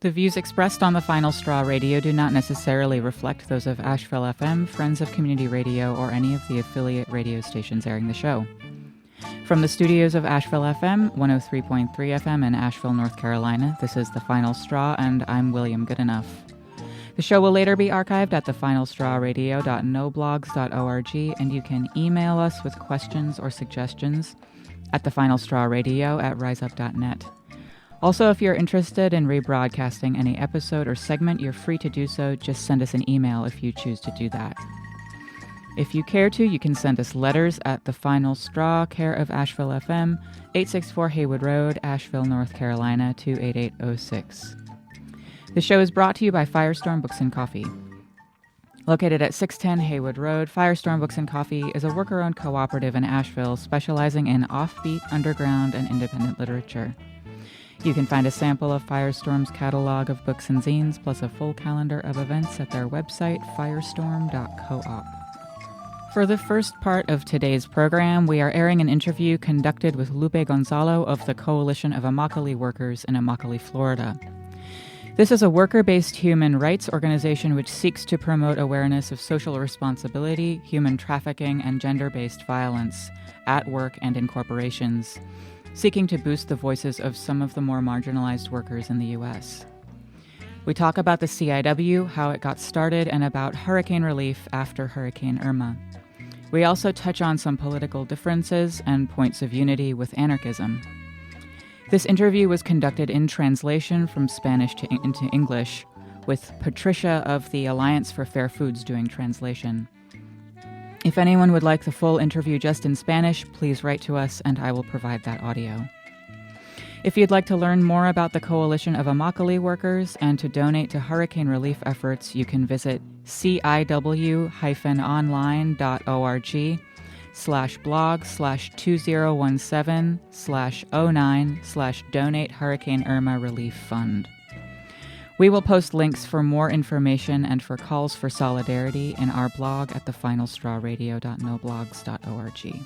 The views expressed on the Final Straw Radio do not necessarily reflect those of Asheville FM, Friends of Community Radio, or any of the affiliate radio stations airing the show. From the studios of Asheville FM, 103.3 FM in Asheville, North Carolina, this is The Final Straw, and I'm William Goodenough. The show will later be archived at thefinalstrawradio.noblogs.org, and you can email us with questions or suggestions at thefinalstrawradio@riseup.net. Also, if you're interested in rebroadcasting any episode or segment, you're free to do so. Just send us an email if you choose to do that. If you care to, you can send us letters at The Final Straw, care of Asheville FM, 864 Haywood Road, Asheville, North Carolina, 28806. The show is brought to you by Firestorm Books and Coffee. Located at 610 Haywood Road, Firestorm Books and Coffee is a worker-owned cooperative in Asheville specializing in offbeat, underground, and independent literature. You can find a sample of Firestorm's catalog of books and zines, plus a full calendar of events at their website, firestorm.coop. For the first part of today's program, we are airing an interview conducted with Lupe Gonzalo of the Coalition of Immokalee Workers in Immokalee, Florida. This is a worker-based human rights organization which seeks to promote awareness of social responsibility, human trafficking, and gender-based violence at work and in corporations, seeking to boost the voices of some of the more marginalized workers in the U.S. We talk about the CIW, how it got started, and about hurricane relief after Hurricane Irma. We also touch on some political differences and points of unity with anarchism. This interview was conducted in translation from Spanish into English, with Patricia of the Alliance for Fair Foods doing translation. If anyone would like the full interview just in Spanish, please write to us and I will provide that audio. If you'd like to learn more about the Coalition of Immokalee Workers and to donate to hurricane relief efforts, you can visit ciw-online.org/blog/2017/09/donate Hurricane Irma Relief Fund. We will post links for more information and for calls for solidarity in our blog at thefinalstrawradio.noblogs.org.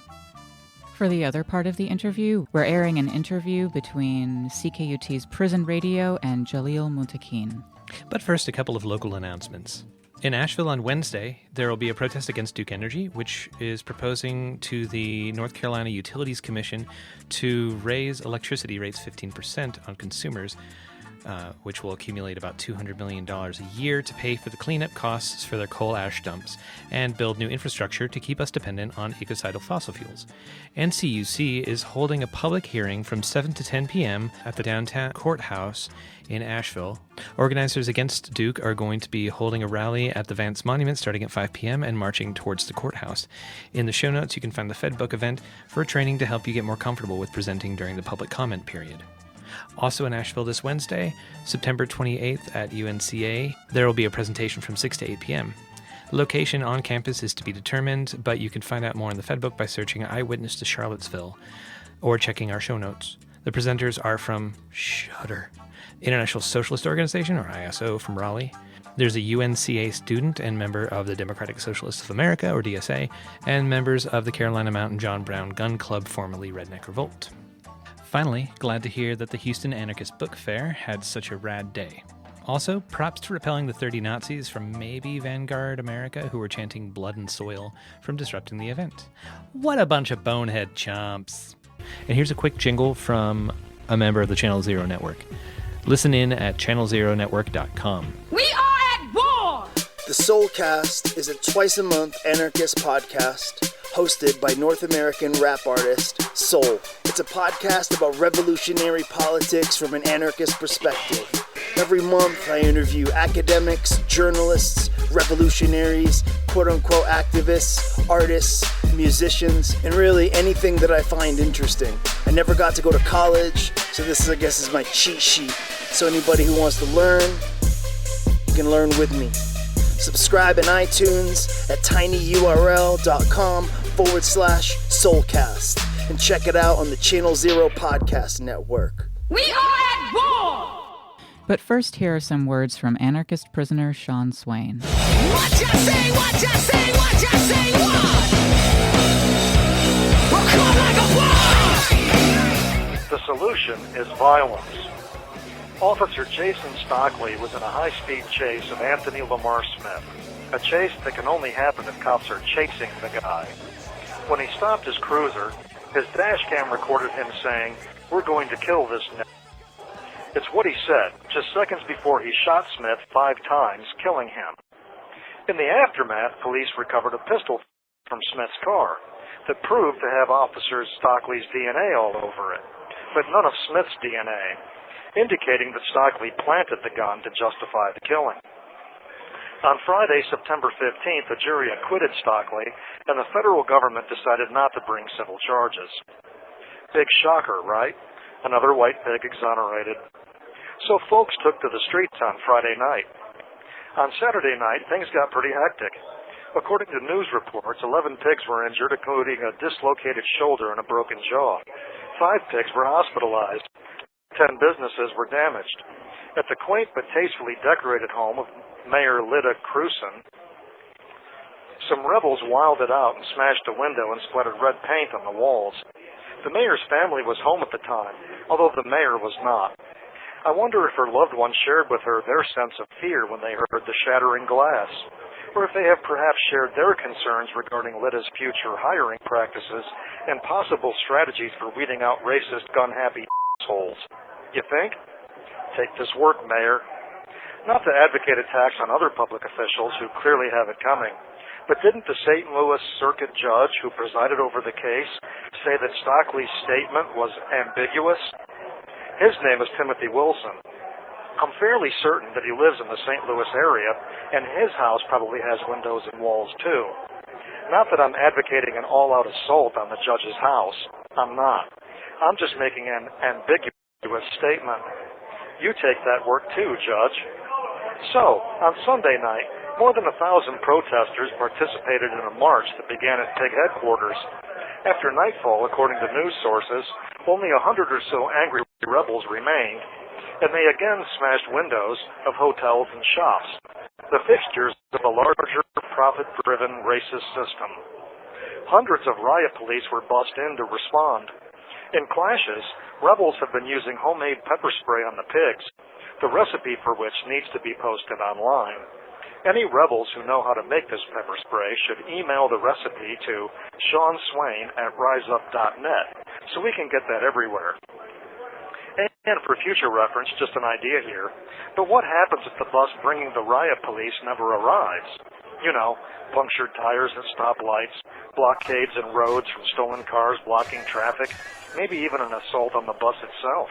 For the other part of the interview, we're airing an interview between CKUT's Prison Radio and Jalil Muntaqim. But first, a couple of local announcements. In Asheville on Wednesday, there will be a protest against Duke Energy, which is proposing to the North Carolina Utilities Commission to raise electricity rates 15% on consumers, which will accumulate about $200 million a year to pay for the cleanup costs for their coal ash dumps and build new infrastructure to keep us dependent on ecocidal fossil fuels. NCUC is holding a public hearing from 7 to 10 p.m. at the downtown courthouse in Asheville. Organizers against Duke are going to be holding a rally at the Vance Monument starting at 5 p.m. and marching towards the courthouse. In the show notes, you can find the FedBook event for training to help you get more comfortable with presenting during the public comment period. Also in Asheville this Wednesday, September 28th at UNCA, there will be a presentation from 6 to 8 p.m. Location on campus is to be determined, but you can find out more in the FedBook by searching Eyewitness to Charlottesville or checking our show notes. The presenters are from Shudder, International Socialist Organization, or ISO, from Raleigh. There's a UNCA student and member of the Democratic Socialists of America, or DSA, and members of the Carolina Mountain John Brown Gun Club, formerly Redneck Revolt. Finally, glad to hear that the Houston Anarchist Book Fair had such a rad day. Also, props to repelling the 30 Nazis from maybe Vanguard America who were chanting blood and soil from disrupting the event. What a bunch of bonehead chumps. And here's a quick jingle from a member of the Channel Zero Network. Listen in at channelzeronetwork.com. We are at war! The Soulcast is a twice-a-month anarchist podcast hosted by North American rap artist Soul. It's a podcast about revolutionary politics from an anarchist perspective. Every month I interview academics, journalists, revolutionaries, quote-unquote activists, artists, musicians, and really anything that I find interesting. I never got to go to college, so this, I guess, is my cheat sheet. So anybody who wants to learn, you can learn with me. Subscribe in iTunes at tinyurl.com/Soulcast and check it out on the Channel Zero Podcast Network. We are at war! But first, here are some words from anarchist prisoner Sean Swain. What you say, what you say, what you say, what? We'll come like a war! The solution is violence. Officer Jason Stockley was in a high-speed chase of Anthony Lamar Smith, a chase that can only happen if cops are chasing the guy. When he stopped his cruiser, his dash cam recorded him saying, "We're going to kill this n-." It's what he said, just seconds before he shot Smith 5 times, killing him. In the aftermath, police recovered a pistol from Smith's car that proved to have Officer Stockley's DNA all over it, but none of Smith's DNA, indicating that Stockley planted the gun to justify the killing. On Friday, September 15th, a jury acquitted Stockley, and the federal government decided not to bring civil charges. Big shocker, right? Another white pig exonerated. So folks took to the streets on Friday night. On Saturday night, things got pretty hectic. According to news reports, 11 pigs were injured, including a dislocated shoulder and a broken jaw. 5 pigs were hospitalized. 10 businesses were damaged. At the quaint but tastefully decorated home of Mayor Lyda Cruson, some rebels wilded out and smashed a window and splattered red paint on the walls. The mayor's family was home at the time, although the mayor was not. I wonder if her loved ones shared with her their sense of fear when they heard the shattering glass, or if they have perhaps shared their concerns regarding Lyda's future hiring practices and possible strategies for weeding out racist, gun-happy assholes. You think? Take this work, Mayor. Not to advocate attacks on other public officials who clearly have it coming, but didn't the St. Louis Circuit judge who presided over the case say that Stockley's statement was ambiguous? His name is Timothy Wilson. I'm fairly certain that he lives in the St. Louis area, and his house probably has windows and walls too. Not that I'm advocating an all-out assault on the judge's house. I'm not. I'm just making an ambiguous statement. You take that work too, Judge. So, on Sunday night, more than 1,000 protesters participated in a march that began at Pig headquarters. After nightfall, according to news sources, only 100 or so angry rebels remained, and they again smashed windows of hotels and shops, the fixtures of a larger, profit-driven racist system. Hundreds of riot police were bussed in to respond. In clashes, rebels have been using homemade pepper spray on the pigs, the recipe for which needs to be posted online. Any rebels who know how to make this pepper spray should email the recipe to SeanSwain@riseup.net so we can get that everywhere. And for future reference, just an idea here, but what happens if the bus bringing the riot police never arrives? You know, punctured tires at stoplights, blockades in roads from stolen cars blocking traffic, maybe even an assault on the bus itself.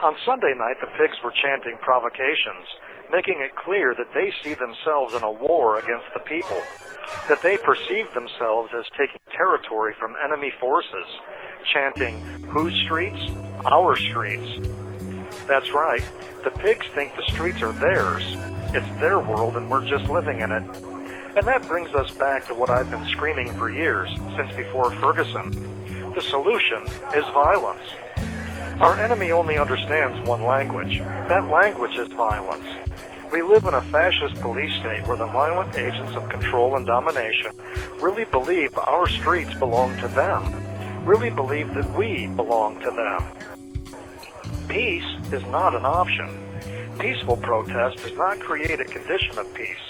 On Sunday night, the pigs were chanting provocations, making it clear that they see themselves in a war against the people, that they perceive themselves as taking territory from enemy forces, chanting, "Whose streets? Our streets." That's right, the pigs think the streets are theirs. It's their world and we're just living in it. And that brings us back to what I've been screaming for years, since before Ferguson. The solution is violence. Our enemy only understands one language. That language is violence. We live in a fascist police state where the violent agents of control and domination really believe our streets belong to them, really believe that we belong to them. Peace is not an option. Peaceful protest does not create a condition of peace.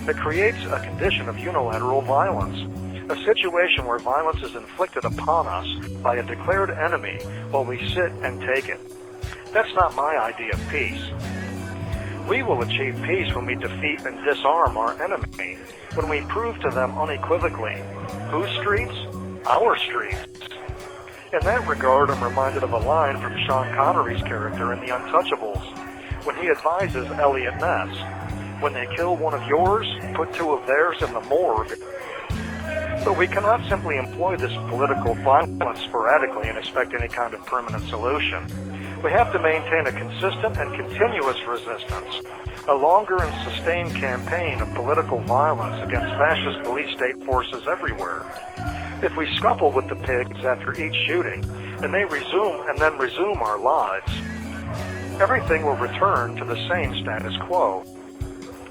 It creates a condition of unilateral violence, a situation where violence is inflicted upon us by a declared enemy while we sit and take it. That's not my idea of peace. We will achieve peace when we defeat and disarm our enemy, when we prove to them unequivocally, whose streets? Our streets. In that regard, I'm reminded of a line from Sean Connery's character in The Untouchables, when he advises Elliot Ness, when they kill one of yours, put 2 of theirs in the morgue. But we cannot simply employ this political violence sporadically and expect any kind of permanent solution. We have to maintain a consistent and continuous resistance, a longer and sustained campaign of political violence against fascist police state forces everywhere. If we scuffle with the pigs after each shooting, and then resume our lives, everything will return to the same status quo.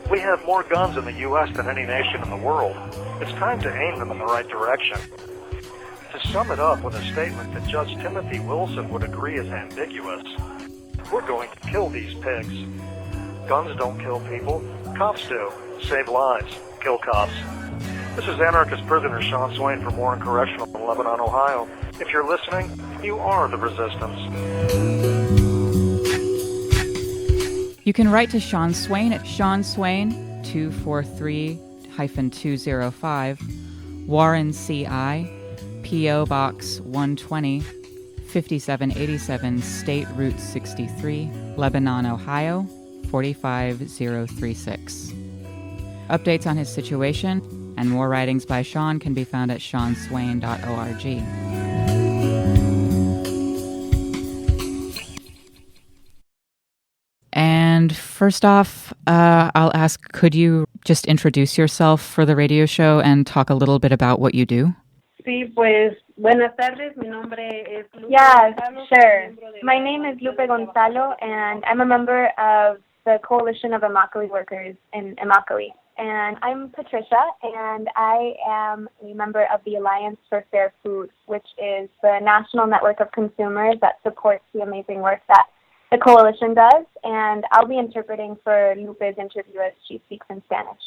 We have more guns in the U.S. than any nation in the world. It's time to aim them in the right direction. To sum it up with a statement that Judge Timothy Wilson would agree is ambiguous, We're going to kill these pigs. Guns don't kill people. Cops do. Save lives. Kill cops. This is anarchist prisoner Sean Swain from Warren Correctional in Lebanon, Ohio. If you're listening, you are the resistance. You can write to Sean Swain at Sean Swain 243-205 Warren CI P.O. Box 120 5787 State Route 63 Lebanon, Ohio 45036. Updates on his situation and more writings by Sean can be found at seanswain.org. And first off, I'll ask, could you just introduce yourself for the radio show and talk a little bit about what you do? Sí, pues, buenas tardes. Mi nombre es Lupe Yes, Gonzalo. sure. My name is Lupe Gonzalo, and I'm a member of the Coalition of Immokalee Workers in Immokalee. And I'm Patricia, and I am a member of the Alliance for Fair Food, which is the national network of consumers that supports the amazing work that the coalition does. And I'll be interpreting for Lupe's interview as she speaks in Spanish.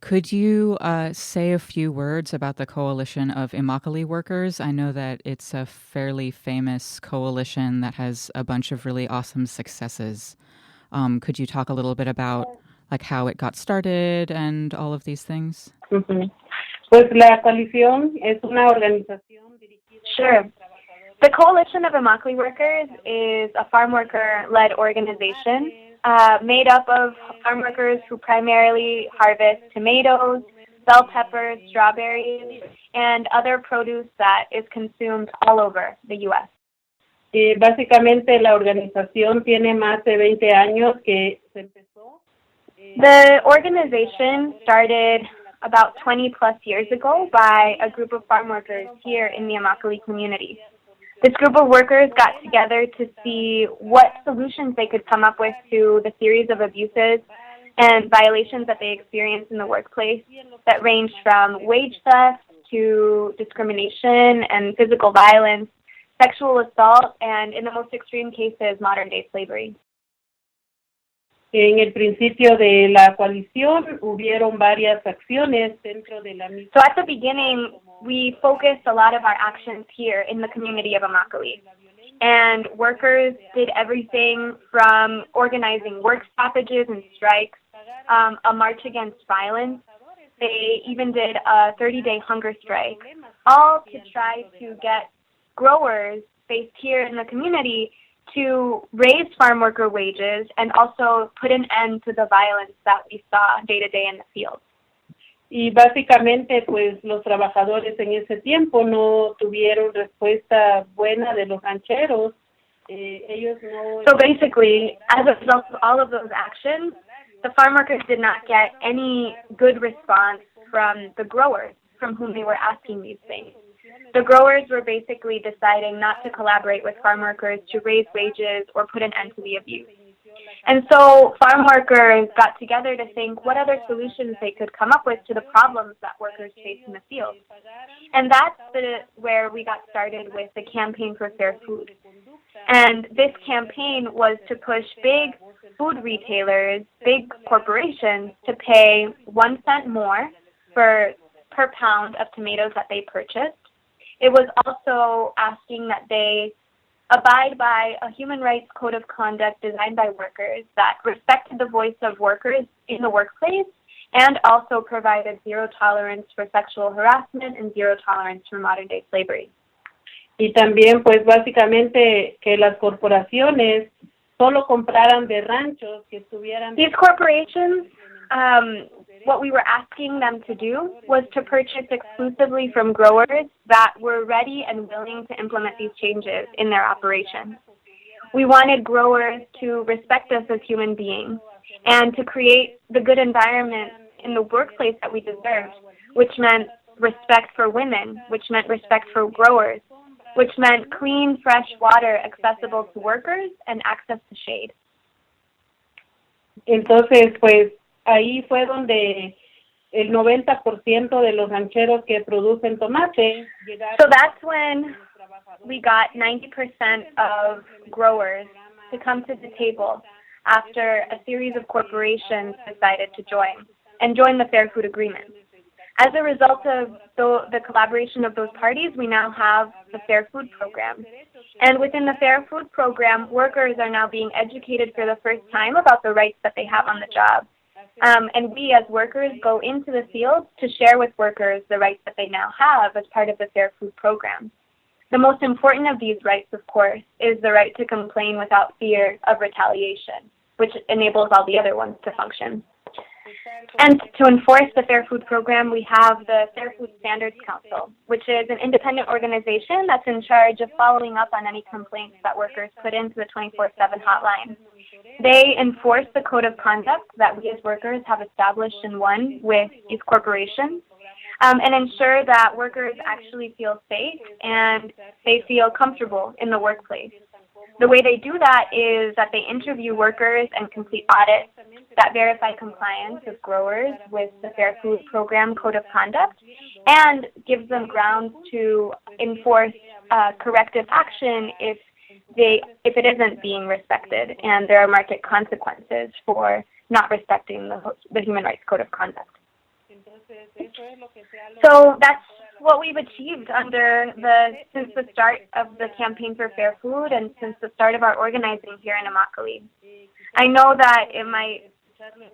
Could you say a few words about the Coalition of Immokalee Workers? I know that it's a fairly famous coalition that has a bunch of really awesome successes. Could you talk a little bit about like how it got started and all of these things? Ujú. Pues la coalición es una organización dirigida Sure. por trabajadores. The Coalition of Immokalee Workers is a farm worker-led organization made up of farm workers who primarily harvest tomatoes, bell peppers, strawberries, and other produce that is consumed all over the U.S. Básicamente la organización tiene más de 20 años que se empezó. The organization started about 20 plus years ago by a group of farm workers here in the Immokalee community. This group of workers got together to see what solutions they could come up with to the series of abuses and violations that they experience in the workplace that ranged from wage theft to discrimination and physical violence, sexual assault, and in the most extreme cases, modern-day slavery. En el principio de la coalición hubieron varias acciones dentro de la misma. So at the beginning, we focused a lot of our actions here in the community of Immokalee. And workers did everything from organizing work stoppages and strikes, a march against violence. They even did a 30-day hunger strike, all to try to get growers based here in the community to raise farm worker wages and also put an end to the violence that we saw day to day in the field. Y básicamente, pues, los trabajadores en ese tiempo no tuvieron respuesta buena de los rancheros. Ellos no. So basically, as a result of all of those actions, the farm workers did not get any good response from the growers from whom they were asking these things. The growers were basically deciding not to collaborate with farm workers to raise wages or put an end to the abuse. And so farm workers got together to think what other solutions they could come up with to the problems that workers face in the field. And that's where we got started with the Campaign for Fair Food. And this campaign was to push big food retailers, big corporations, to pay 1 cent more per pound of tomatoes that they purchased. It was also asking that they abide by a human rights code of conduct designed by workers that respected the voice of workers in the workplace and also provided zero tolerance for sexual harassment and zero tolerance for modern-day slavery. Y también, pues, básicamente que las corporaciones solo compraran de ranchos que estuvieran. These corporations, what we were asking them to do was to purchase exclusively from growers that were ready and willing to implement these changes in their operations. We wanted growers to respect us as human beings and to create the good environment in the workplace that we deserved, which meant respect for women, which meant respect for growers, which meant clean, fresh water accessible to workers and access to shade. Entonces, pues, ahí fue donde el 90% de los rancheros que producen tomate llegaron. So that's when we got 90% of growers to come to the table after a series of corporations decided to join the Fair Food Agreement. As a result of the collaboration of those parties, we now have the Fair Food Program. And within the Fair Food Program, workers are now being educated for the first time about the rights that they have on the job. And we as workers go into the field to share with workers the rights that they now have as part of the Fair Food Program. The most important of these rights, of course, is the right to complain without fear of retaliation, which enables all the other ones to function. And to enforce the Fair Food Program, we have the Fair Food Standards Council, which is an independent organization that's in charge of following up on any complaints that workers put into the 24/7 hotline. They enforce the code of conduct that we as workers have established and won with these corporations, and ensure that workers actually feel safe and they feel comfortable in the workplace. The way they do that is that they interview workers and complete audits that verify compliance of growers with the Fair Food Program Code of Conduct and gives them grounds to enforce corrective action if it isn't being respected and there are market consequences for not respecting the Human Rights Code of Conduct. So that's what we've achieved since the start of the Campaign for Fair Food and since the start of our organizing here in Immokalee. I know that it might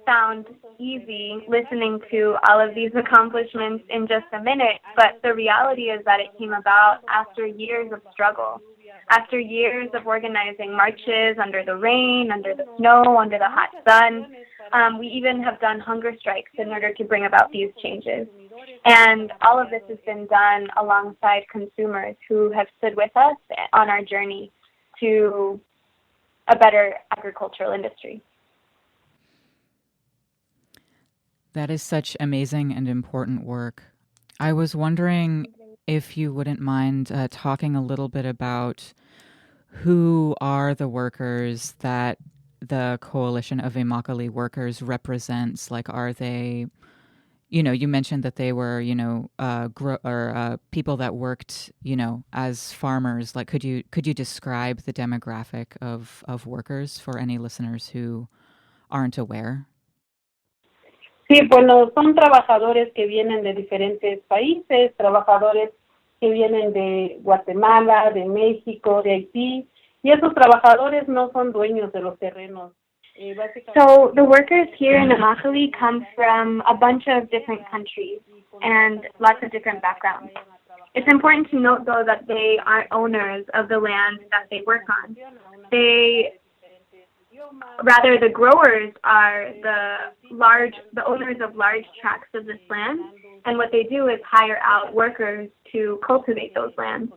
sound easy listening to all of these accomplishments in just a minute, but the reality is that it came about after years of struggle, after years of organizing marches under the rain, under the snow, under the hot sun. We even have done hunger strikes in order to bring about these changes. And all of this has been done alongside consumers who have stood with us on our journey to a better agricultural industry. That is such amazing and important work. I was wondering if you wouldn't mind talking a little bit about who are the workers that the Coalition of Immokalee Workers represents. Like, are they, you mentioned that they were, people that worked, as farmers. Like, could you describe the demographic of workers for any listeners who aren't aware? Sí, bueno, son trabajadores que vienen de diferentes países, trabajadores que vienen de Guatemala, de México, de Haití, y esos trabajadores no son dueños de los terrenos. So the workers here in Immokalee come from a bunch of different countries and lots of different backgrounds. It's important to note, though, that they are owners of the land that they work on. The growers are the owners of large tracts of this land, and what they do is hire out workers to cultivate those lands.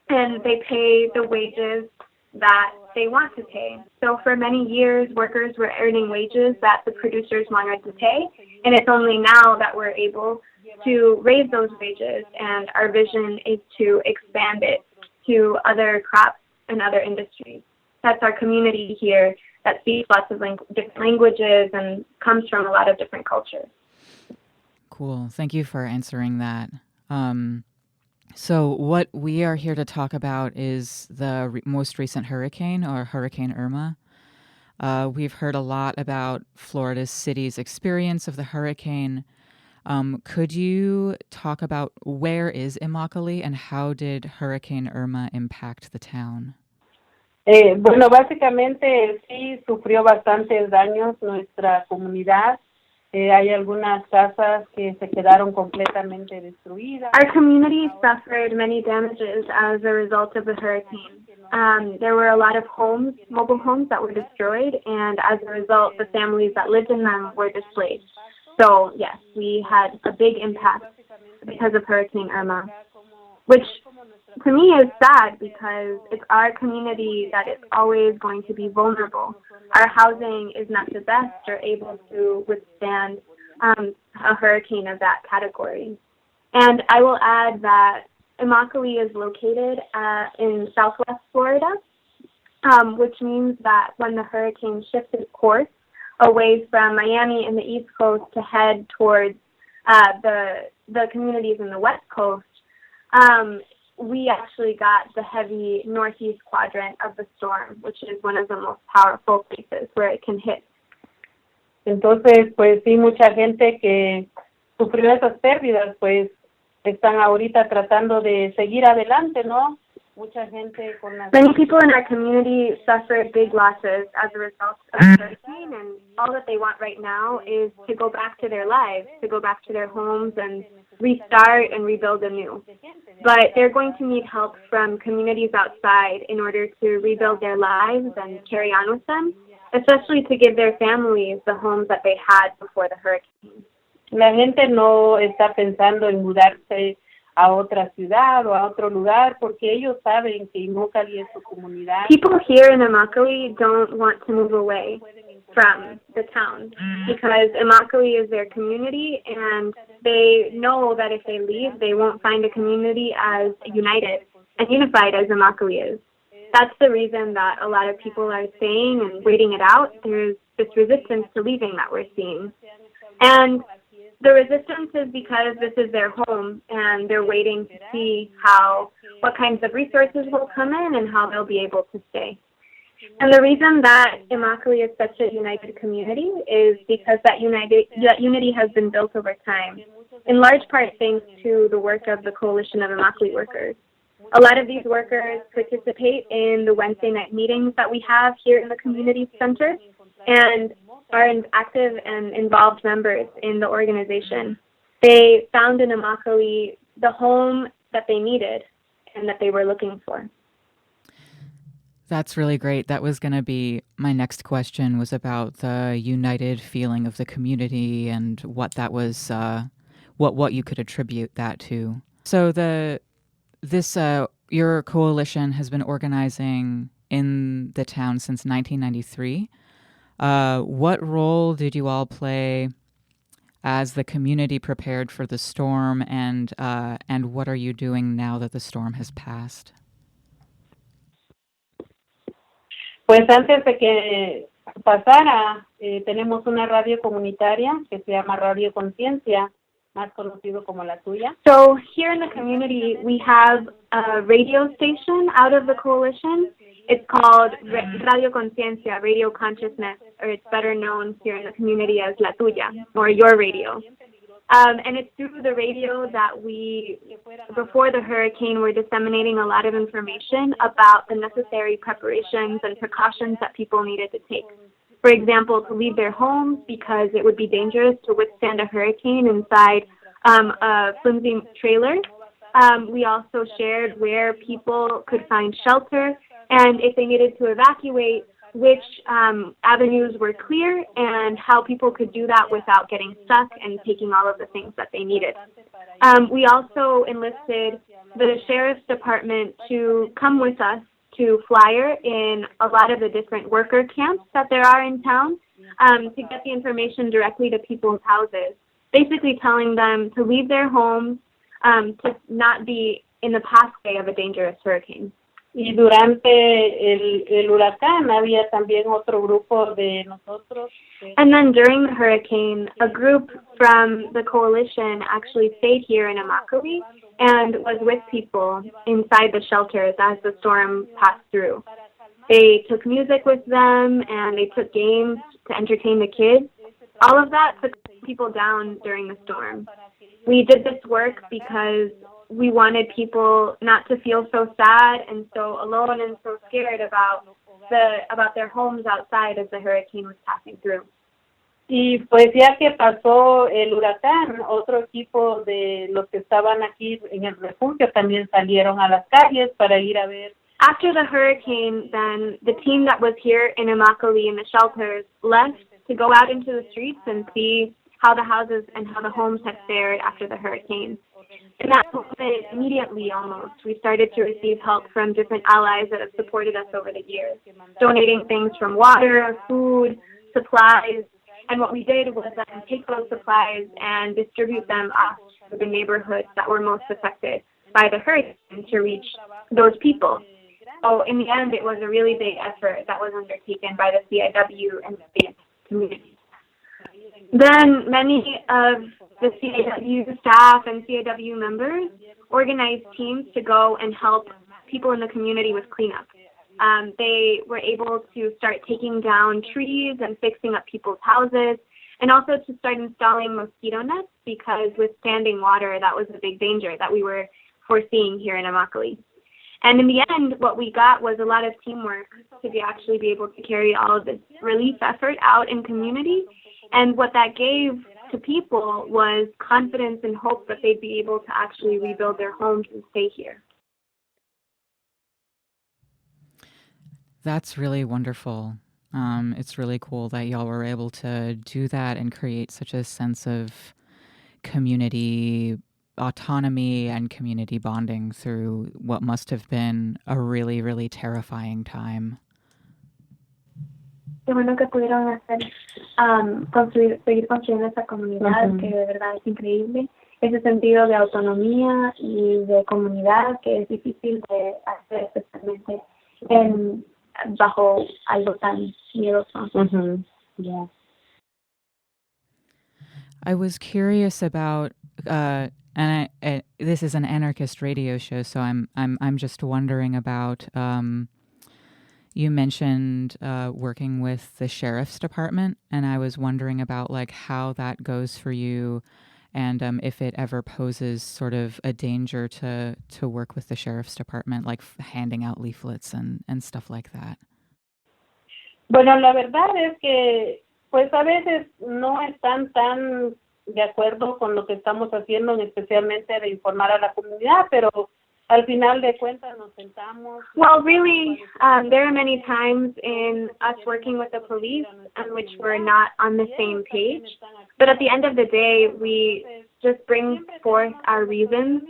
And they pay the wages that they want to pay. So for many years, workers were earning wages that the producers wanted to pay, and it's only now that we're able to raise those wages, and our vision is to expand it to other crops and other industries. That's our community here that speaks lots of different languages and comes from a lot of different cultures. Cool. Thank you for answering that. So what we are here to talk about is the most recent hurricane, or Hurricane Irma. We've heard a lot about Florida's city's experience of the hurricane. Could you talk about where is Immokalee and how did Hurricane Irma impact the town? Bueno, básicamente sí sufrió bastantes daños nuestra comunidad. Hay algunas casas que se quedaron completamente destruidas. Our community suffered many damages as a result of the hurricane. There were a lot of homes, mobile homes, that were destroyed, and as a result, the families that lived in them were displaced. So, yes, we had a big impact because of Hurricane Irma, which to me is sad because it's our community that is always going to be vulnerable. Our housing is not the best or able to withstand a hurricane of that category. And I will add that Immokalee is located in southwest Florida, which means that when the hurricane shifted course away from Miami and the East Coast to head towards the communities in the West Coast, we actually got the heavy northeast quadrant of the storm, which is one of the most powerful places where it can hit. Entonces, pues sí, mucha gente que sufrió esas pérdidas, pues están ahorita tratando de seguir adelante, ¿no? Mucha gente con las... Many people in our community suffered big losses as a result of the hurricane, and all that they want right now is to go back to their lives, to go back to their homes and restart and rebuild anew. But they're going to need help from communities outside in order to rebuild their lives and carry on with them, especially to give their families the homes that they had before the hurricane. La gente no está pensando en mudarse a otra ciudad o a otro lugar porque ellos saben que Immokalee es su comunidad. People here in Immokalee don't want to move away from the town because Immokalee is their community, and they know that if they leave, they won't find a community as united and unified as Immokalee is. That's the reason that a lot of people are staying and waiting it out. There's this resistance to leaving that we're seeing. And the resistance is because this is their home, and they're waiting to see what kinds of resources will come in and how they'll be able to stay. And the reason that Immokalee is such a united community is because that unity has been built over time, in large part thanks to the work of the Coalition of Immokalee Workers. A lot of these workers participate in the Wednesday night meetings that we have here in the community center, and are active and involved members in the organization. They found in Immokalee the home that they needed and that they were looking for. That's really great. That was going to be my next question, was about the united feeling of the community and what that was, what you could attribute that to. So your coalition has been organizing in the town since 1993. What role did you all play as the community prepared for the storm, and what are you doing now that the storm has passed? Pues antes de que pasara, tenemos una radio comunitaria que se llama Radio Conciencia, más conocido como la tuya. So here in the community, we have a radio station out of the coalition. It's called Radio Conciencia, Radio Consciousness, or it's better known here in the community as La Tuya, or Your Radio. And it's through the radio that we, before the hurricane, were disseminating a lot of information about the necessary preparations and precautions that people needed to take. For example, to leave their homes because it would be dangerous to withstand a hurricane inside a flimsy trailer. We also shared where people could find shelter, and if they needed to evacuate, which avenues were clear and how people could do that without getting stuck and taking all of the things that they needed. We also enlisted the sheriff's department to come with us to flyer in a lot of the different worker camps that there are in town to get the information directly to people's houses, basically telling them to leave their homes, to not be in the pathway of a dangerous hurricane. Y durante el huracán había también otro grupo de nosotros. And then during the hurricane, a group from the coalition actually stayed here in Immokalee and was with people inside the shelters as the storm passed through. They took music with them and they took games to entertain the kids. All of that took people down during the storm. We did this work because we wanted people not to feel so sad and so alone and so scared about their homes outside as the hurricane was passing through. Y pues ya que pasó el huracán, otro equipo de los que estaban aquí en el refugio también salieron a las calles para ir a ver. After the hurricane, then the team that was here in Immokalee in the shelters left to go out into the streets and see how the houses and how the homes had fared after the hurricane. In that moment, immediately almost, we started to receive help from different allies that have supported us over the years, donating things from water, food, supplies. And what we did was then take those supplies and distribute them off to the neighborhoods that were most affected by the hurricane to reach those people. So in the end, it was a really big effort that was undertaken by the CIW and the community. Then many of the CIW staff and CIW members organized teams to go and help people in the community with cleanup. They were able to start taking down trees and fixing up people's houses, and also to start installing mosquito nets, because with standing water, that was a big danger that we were foreseeing here in Immokalee. And in the end, what we got was a lot of teamwork to actually be able to carry all of this relief effort out in community. And what that gave to people was confidence and hope that they'd be able to actually rebuild their homes and stay here. That's really wonderful. It's really cool that y'all were able to do that and create such a sense of community autonomy and community bonding through what must have been a really, really terrifying time. Qué bueno que pudieron hacer, seguir construyendo esa comunidad, que de verdad es increíble. Ese sentido de autonomía y de comunidad que es difícil de hacer, especialmente bajo algo tan miedoso. Yeah. I was curious about, and this is an anarchist radio show, so I'm just wondering about. You mentioned working with the sheriff's department, and I was wondering about like how that goes for you, and if it ever poses sort of a danger to work with the sheriff's department, like handing out leaflets and stuff like that. Bueno, la verdad es que pues a veces no están tan de acuerdo con lo que estamos haciendo, especialmente de informar a la comunidad, pero al final de cuentas nos sentamos. Well, really, there are many times in us working with the police in which we're not on the same page. But at the end of the day, we just bring forth our reasons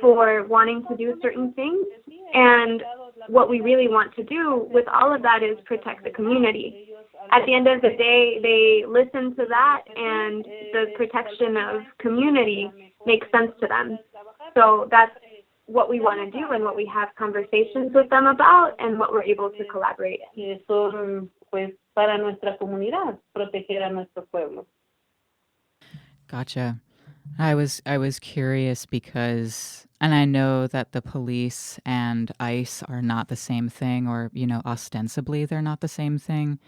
for wanting to do certain things. And what we really want to do with all of that is protect the community. At the end of the day, they listen to that, and the protection of community makes sense to them. So that's what we want to do and what we have conversations with them about and what we're able to collaborate in. Son, pues, para nuestra comunidad, proteger a nuestro pueblo. Gotcha. I was curious because, and I know that the police and ICE are not the same thing, or, you know, ostensibly they're not the same thing.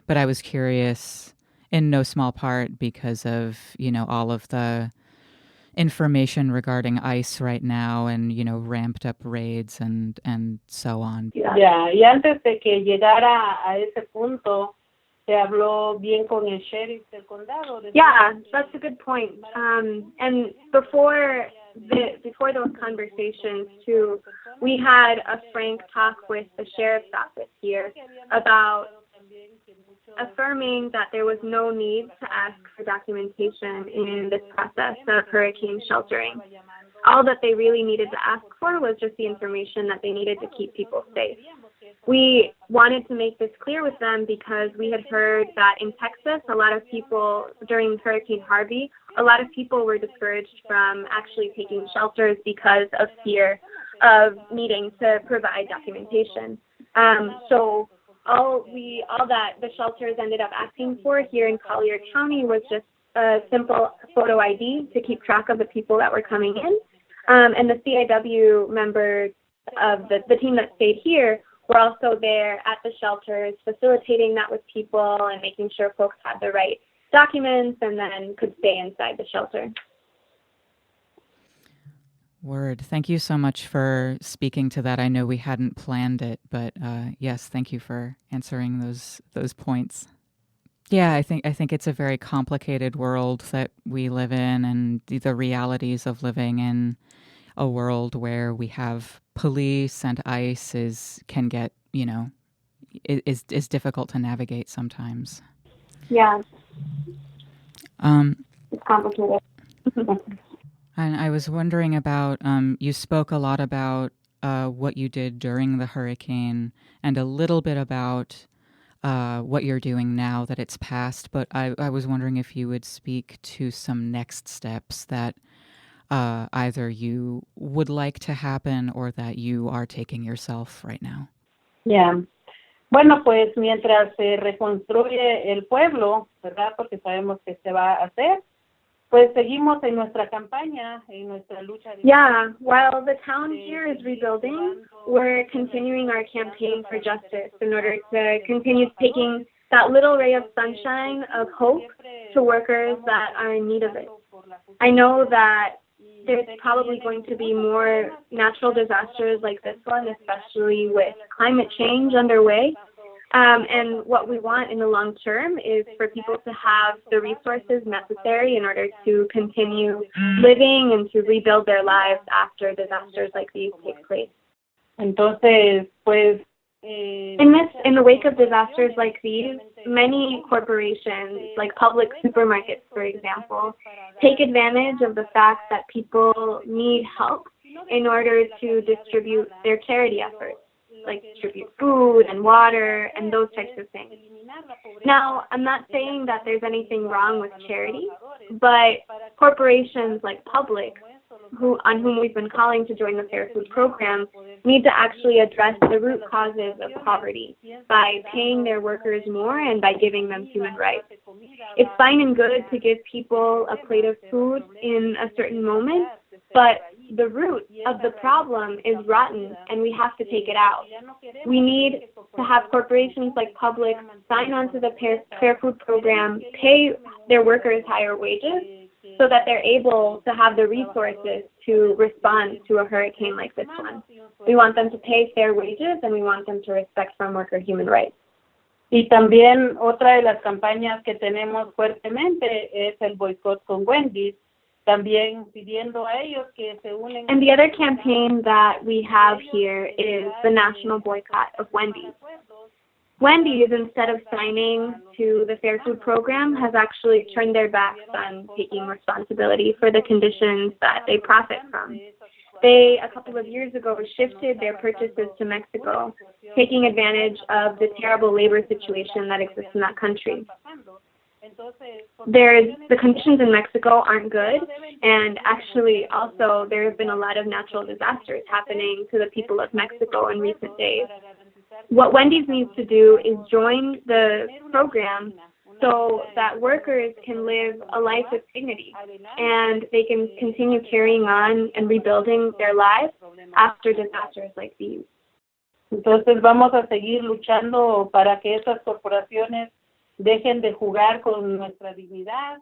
But I was curious in no small part because of, you know, all of the information regarding ICE right now and, you know, ramped up raids and so on. Yeah, y antes de que llegara a ese punto, se habló bien con el sheriff del condado. Yeah, that's a good point. And before those conversations too, we had a frank talk with the sheriff's office here about affirming that there was no need to ask for documentation in this process of hurricane sheltering. All that they really needed to ask for was just the information that they needed to keep people safe. We wanted to make this clear with them because we had heard that in Texas, a lot of people, during Hurricane Harvey, a lot of people were discouraged from actually taking shelters because of fear of needing to provide documentation. So all that the shelters ended up asking for here in Collier County was just a simple photo ID to keep track of the people that were coming in. And the CIW members of the team that stayed here were also there at the shelters, facilitating that with people and making sure folks had the right documents and then could stay inside the shelter. Word. Thank you so much for speaking to that. I know we hadn't planned it, but yes, thank you for answering those points. Yeah, I think it's a very complicated world that we live in, and the realities of living in a world where we have police and ICE can get, you know, is difficult to navigate sometimes. Yeah. It's complicated. And I was wondering about, you spoke a lot about what you did during the hurricane and a little bit about what you're doing now that it's passed, but I was wondering if you would speak to some next steps that either you would like to happen or that you are taking yourself right now. Yeah. Bueno, pues mientras se reconstruye el pueblo, ¿verdad? Porque sabemos que se va a hacer. pues seguimos en nuestra campaña, en nuestra lucha. Yeah, while the town here is rebuilding, we're continuing our campaign for justice in order to continue taking that little ray of sunshine of hope to workers that are in need of it. I know that there's probably going to be more natural disasters like this one, especially with climate change underway. And what we want in the long term is for people to have the resources necessary in order to continue living and to rebuild their lives after disasters like these take place. Entonces, pues, In the wake of disasters like these, many corporations, like public supermarkets, for example, take advantage of the fact that people need help in order to distribute their charity efforts, like distribute food and water and those types of things. Now, I'm not saying that there's anything wrong with charity, but corporations like Public, on whom we've been calling to join the Fair Food Program, need to actually address the root causes of poverty by paying their workers more and by giving them human rights. It's fine and good to give people a plate of food in a certain moment, but the root of the problem is rotten and we have to take it out. We need to have corporations like Public sign on to the Fair Food Program, pay their workers higher wages, so that they're able to have the resources to respond to a hurricane like this one. We want them to pay fair wages and we want them to respect farm worker human rights. y también otra de las campañas que tenemos fuertemente es el boicot con Wendy's, también pidiendo a ellos que se unen. And the other campaign that we have here is the national boycott of Wendy's. Wendy's, instead of signing to the Fair Food Program, has actually turned their backs on taking responsibility for the conditions that they profit from. They, a couple of years ago, shifted their purchases to Mexico, taking advantage of the terrible labor situation that exists in that country. The conditions in Mexico aren't good, and actually also there have been a lot of natural disasters happening to the people of Mexico in recent days. What Wendy's needs to do is join the program so that workers can live a life with dignity and they can continue carrying on and rebuilding their lives after disasters like these. Entonces vamos a seguir luchando para que esas corporaciones dejen de jugar con nuestra dignidad.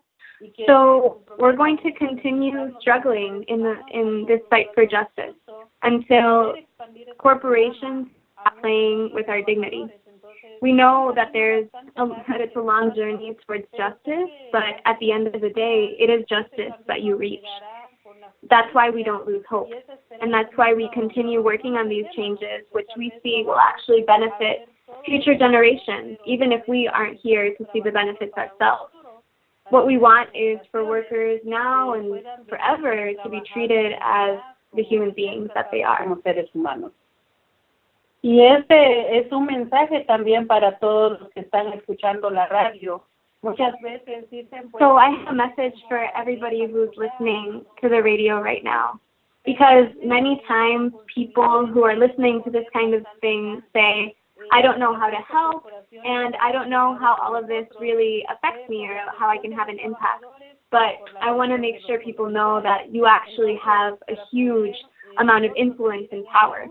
So we're going to continue struggling in this fight for justice until corporations stop playing with our dignity. We know that it's a long journey towards justice, but at the end of the day, it is justice that you reach. That's why we don't lose hope, and that's why we continue working on these changes, which we see will actually benefit future generations, even if we aren't here to see the benefits ourselves. What we want is for workers now and forever to be treated as the human beings that they are. Como seres humanos. Y este es un mensaje también para todos los que están escuchando la radio. Muchas veces dicen, pues, So I have a message for everybody who's listening to the radio right now, because many times people who are listening to this kind of thing say, I don't know how to help, and I don't know how all of this really affects me or how I can have an impact. But I want to make sure people know that you actually have a huge amount of influence and power.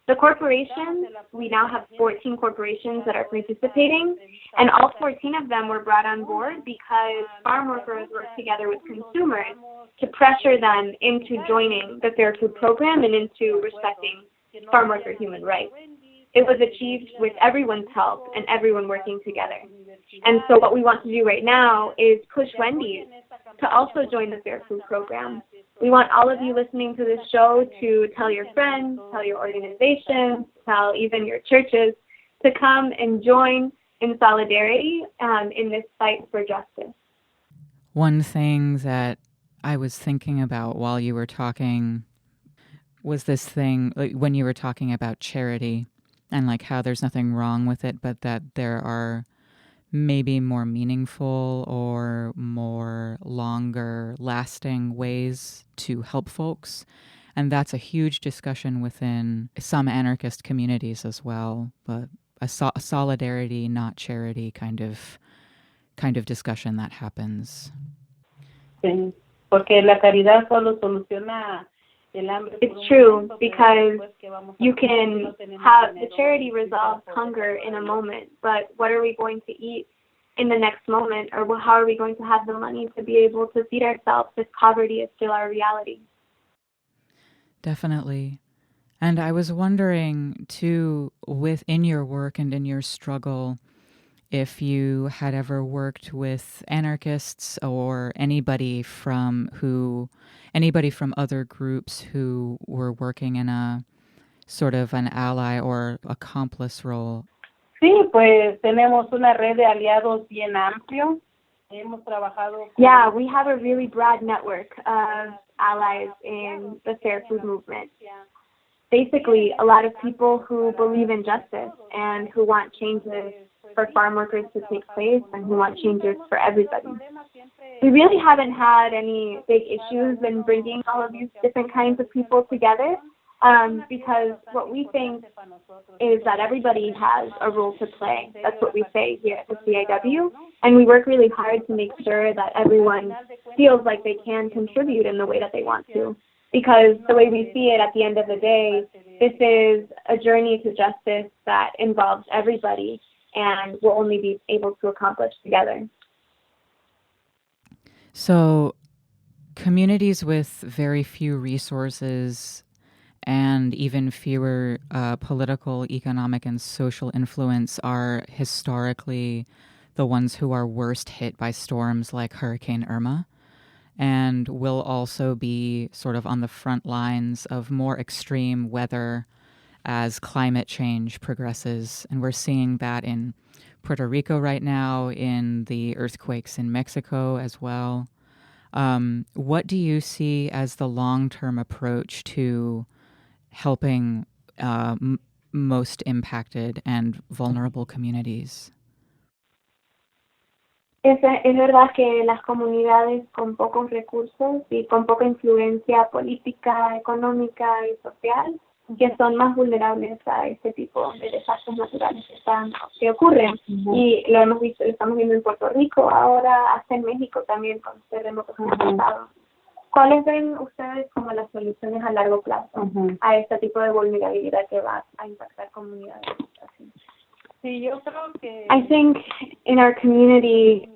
The corporations, we now have 14 corporations that are participating, and all 14 of them were brought on board because farm workers work together with consumers to pressure them into joining the Fair Food Program and into respecting farm worker human rights. It was achieved with everyone's help and everyone working together. And so what we want to do right now is push Wendy's to also join the Fair Food Program. We want all of you listening to this show to tell your friends, tell your organizations, tell even your churches to come and join in solidarity in this fight for justice. One thing that I was thinking about while you were talking was this thing, like when you were talking about charity and like how there's nothing wrong with it, but that there are maybe more meaningful or more longer lasting ways to help folks. And that's a huge discussion within some anarchist communities as well, but a solidarity, not charity kind of discussion that happens. Sí, porque la caridad solo soluciona el hambre. It's true, because you can have the charity resolve hunger in a moment, but what are we going to eat in the next moment, or how are we going to have the money to be able to feed ourselves if poverty is still our reality? Definitely. And I was wondering, too, within your work and in your struggle, if you had ever worked with anarchists or anybody from other groups who were working in a sort of an ally or accomplice role. Sí, pues tenemos una red de aliados bien amplio. Hemos trabajado. Yeah, we have a really broad network of allies in the fair food movement. Basically, a lot of people who believe in justice and who want changes for farm workers to take place and who want changes for everybody. We really haven't had any big issues in bringing all of these different kinds of people together, because what we think is that everybody has a role to play. That's what we say here at the CIW, and we work really hard to make sure that everyone feels like they can contribute in the way that they want to. Because the way we see it at the end of the day, this is a journey to justice that involves everybody and will only be able to accomplish together. So communities with very few resources and even fewer political, economic, and social influence are historically the ones who are worst hit by storms like Hurricane Irma, and will also be sort of on the front lines of more extreme weather as climate change progresses. And we're seeing that in Puerto Rico right now, in the earthquakes in Mexico as well. What do you see as the long-term approach to helping most impacted and vulnerable communities? Es verdad que las comunidades con pocos recursos y con poca influencia política, económica y social, que son más vulnerables a este tipo de desastres naturales que ocurren. Y lo hemos visto, lo estamos viendo en Puerto Rico, ahora hasta en México también con los terremotos que han pasado. ¿Cuáles ven ustedes como las soluciones a largo plazo a este tipo de vulnerabilidad que va a impactar comunidades así? Sí, yo creo que. I think in our community,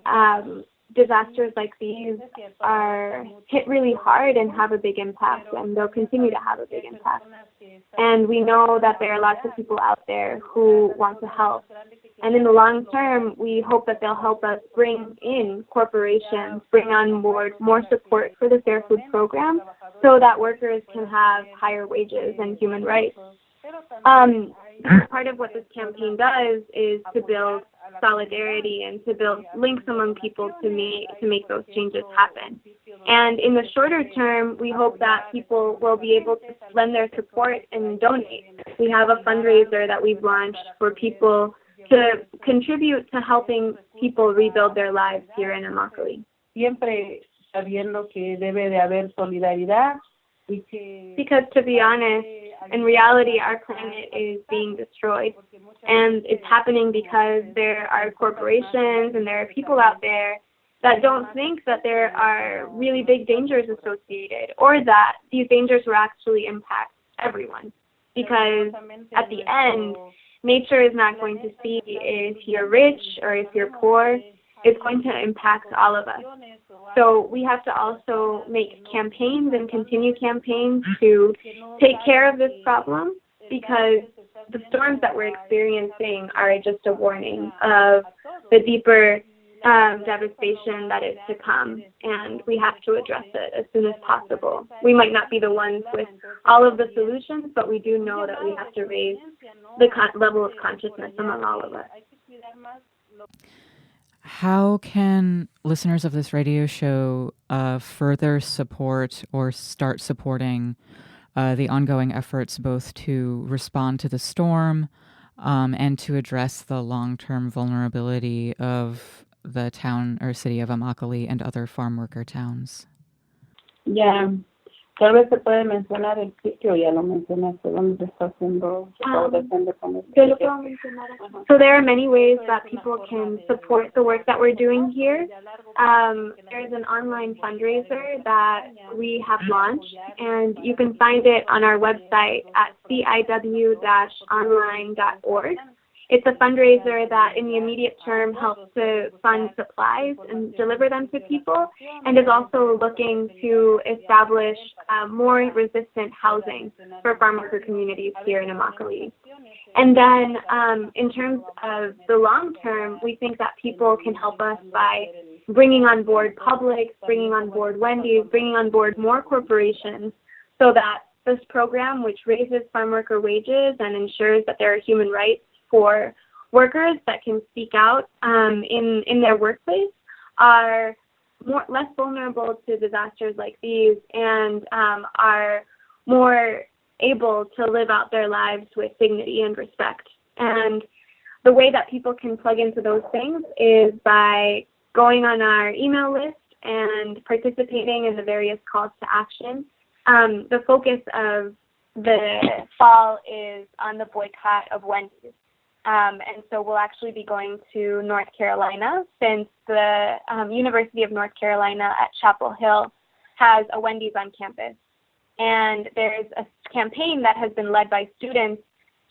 disasters like these are hit really hard and have a big impact, and they'll continue to have a big impact. And we know that there are lots of people out there who want to help. And in the long term, we hope that they'll help us bring in corporations, bring on board more support for the Fair Food Program so that workers can have higher wages and human rights. Part of what this campaign does is to build solidarity and to build links among people to make those changes happen. And in the shorter term, we hope that people will be able to lend their support and donate. We have a fundraiser that we've launched for people to contribute to helping people rebuild their lives here in Immokalee. Siempre sabiendo que debe de haber solidaridad. Because to be honest, in reality, our planet is being destroyed. And it's happening because there are corporations and there are people out there that don't think that there are really big dangers associated, or that these dangers will actually impact everyone. Because at the end, nature is not going to see if you're rich or if you're poor. It's going to impact all of us. So we have to also make campaigns and continue campaigns to take care of this problem, because the storms that we're experiencing are just a warning of the deeper devastation that is to come, and we have to address it as soon as possible. We might not be the ones with all of the solutions, but we do know that we have to raise the level of consciousness among all of us. How can listeners of this radio show further support or start supporting the ongoing efforts both to respond to the storm and to address the long-term vulnerability of the town or city of Immokalee and other farm worker towns? Yeah. Tal vez se puede mencionar el sitio, ya lo mencionaste, donde se está haciendo, depende con el sitio. So there are many ways that people can support the work that we're doing here. There's an online fundraiser that we have launched, and you can find it on our website at ciw-online.org. It's a fundraiser that in the immediate term helps to fund supplies and deliver them to people, and is also looking to establish more resistant housing for farm worker communities here in Immokalee. And then in terms of the long term, we think that people can help us by bringing on board Publix, bringing on board Wendy's, bringing on board more corporations, so that this program, which raises farm worker wages and ensures that there are human rights for workers that can speak out in their workplace, are less vulnerable to disasters like these, and are more able to live out their lives with dignity and respect. And the way that people can plug into those things is by going on our email list and participating in the various calls to action. The focus of the fall is on the boycott of Wendy's. And so we'll actually be going to North Carolina, since the University of North Carolina at Chapel Hill has a Wendy's on campus. And there's a campaign that has been led by students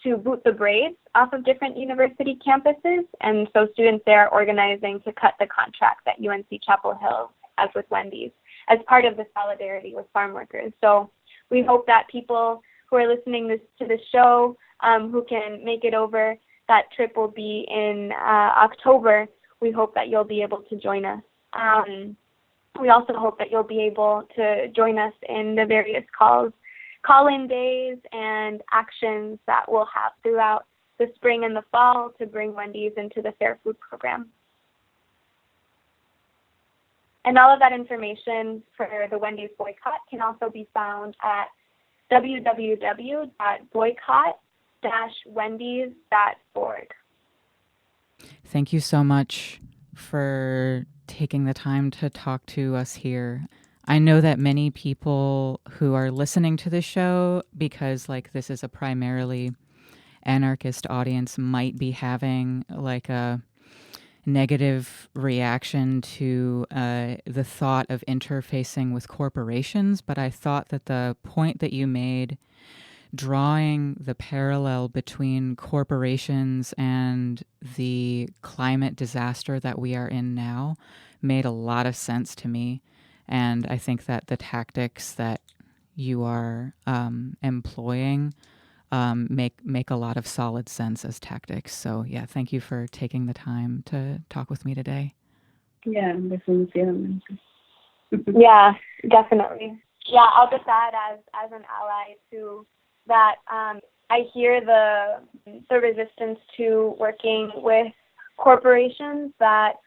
to boot the braids off of different university campuses. And so students there are organizing to cut the contract that UNC Chapel Hill has with Wendy's as part of the solidarity with farm workers. So we hope that people who are listening to this show who can make it over, that trip will be in October. We hope that you'll be able to join us. We also hope that you'll be able to join us in the various call-in days and actions that we'll have throughout the spring and the fall to bring Wendy's into the Fair Food Program. And all of that information for the Wendy's boycott can also be found at www.boycott-wendy's.org. Thank you so much for taking the time to talk to us here. I know that many people who are listening to this show, because this is a primarily anarchist audience, might be having a negative reaction to the thought of interfacing with corporations. But I thought that the point that you made, drawing the parallel between corporations and the climate disaster that we are in now, made a lot of sense to me. And I think that the tactics that you are employing make a lot of solid sense as tactics. So yeah, thank you for taking the time to talk with me today. Yeah, definitivamente. Yeah, definitely. Yeah, I'll just add as an ally to that, I hear the resistance to working with corporations that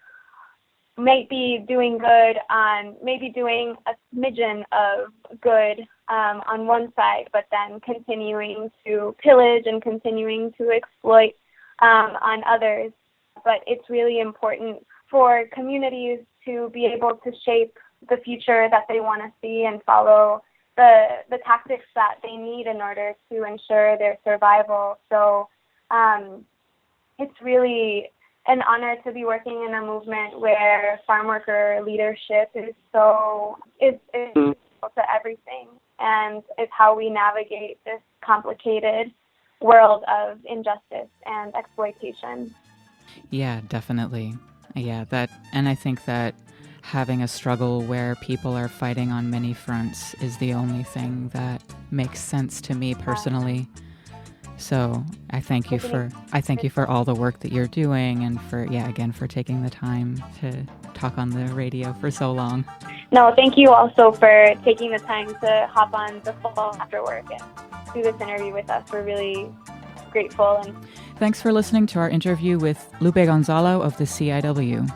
might be doing good on, maybe doing a smidgen of good on one side, but then continuing to pillage and continuing to exploit on others. But it's really important for communities to be able to shape the future that they want to see and follow the tactics that they need in order to ensure their survival. So it's really an honor to be working in a movement where farm worker leadership is to everything, and it's how we navigate this complicated world of injustice and exploitation. Yeah, definitely. Yeah, and I think that having a struggle where people are fighting on many fronts is the only thing that makes sense to me personally. So I thank you for all the work that you're doing, and for taking the time to talk on the radio for so long. No, thank you also for taking the time to hop on the fall after work and do this interview with us. We're really grateful. And thanks for listening to our interview with Lupe Gonzalo of the CIW.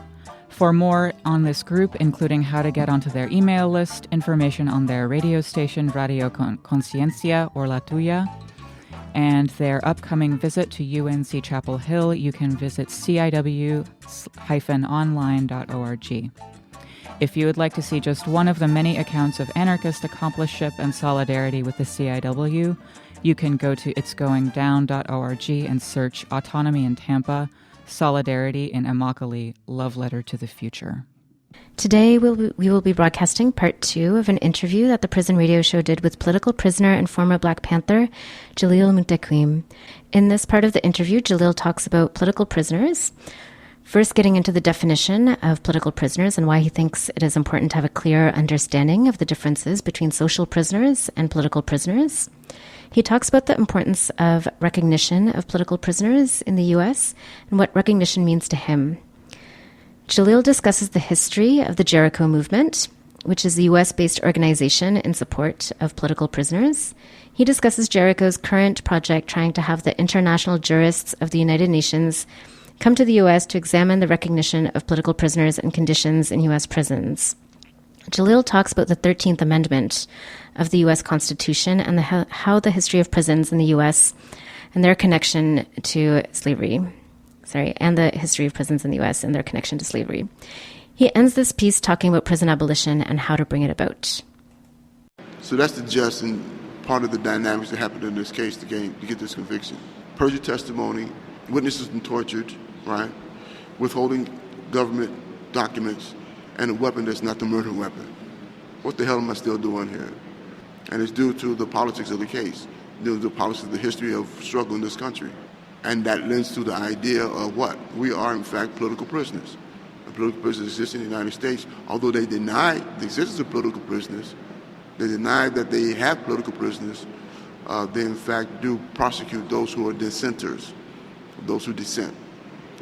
For more on this group, including how to get onto their email list, information on their radio station, Radio Conciencia or La Tuya, and their upcoming visit to UNC Chapel Hill, you can visit ciw-online.org. If you would like to see just one of the many accounts of anarchist accompliceship and solidarity with the CIW, you can go to itsgoingdown.org and search Autonomy in Tampa, Solidarity in Immokalee, Love Letter to the Future. Today, we will be broadcasting part 2 of an interview that the Prison Radio Show did with political prisoner and former Black Panther, Jalil Muntaqim. In this part of the interview, Jalil talks about political prisoners, first getting into the definition of political prisoners and why he thinks it is important to have a clear understanding of the differences between social prisoners and political prisoners. He talks about the importance of recognition of political prisoners in the U.S. and what recognition means to him. Jalil discusses the history of the Jericho movement, which is a U.S.-based organization in support of political prisoners. He discusses Jericho's current project trying to have the international jurists of the United Nations come to the U.S. to examine the recognition of political prisoners and conditions in U.S. prisons. Jalil talks about the 13th Amendment of the U.S. Constitution and how the history of prisons in the U.S. and their connection to slavery. And the history of prisons in the U.S. and their connection to slavery. He ends this piece talking about prison abolition and how to bring it about. So that's the gist and part of the dynamics that happened in this case to get this conviction. Perjured testimony, witnesses been tortured, right? Withholding government documents, and a weapon that's not the murder weapon. What the hell am I still doing here? And it's due to the politics of the case, due to the politics of the history of struggle in this country. And that lends to the idea of what? We are, in fact, political prisoners. And political prisoners exist in the United States. Although they deny the existence of political prisoners, they deny that they have political prisoners, they, in fact, do prosecute those who are dissenters, those who dissent,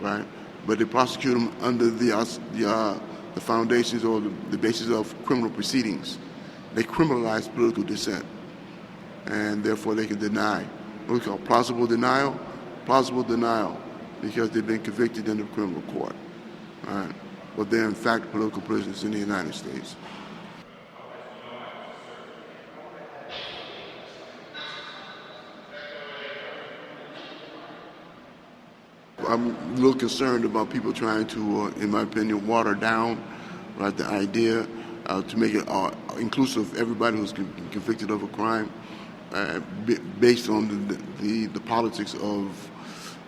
right? But they prosecute them under the foundations or the basis of criminal proceedings. They criminalize political dissent, and therefore they can deny. What we call plausible denial, because they've been convicted in the criminal court, right? But they're in fact political prisoners in the United States. I'm a little concerned about people trying to, in my opinion, water down, right, the idea to make it inclusive of everybody who's convicted of a crime, based on the politics of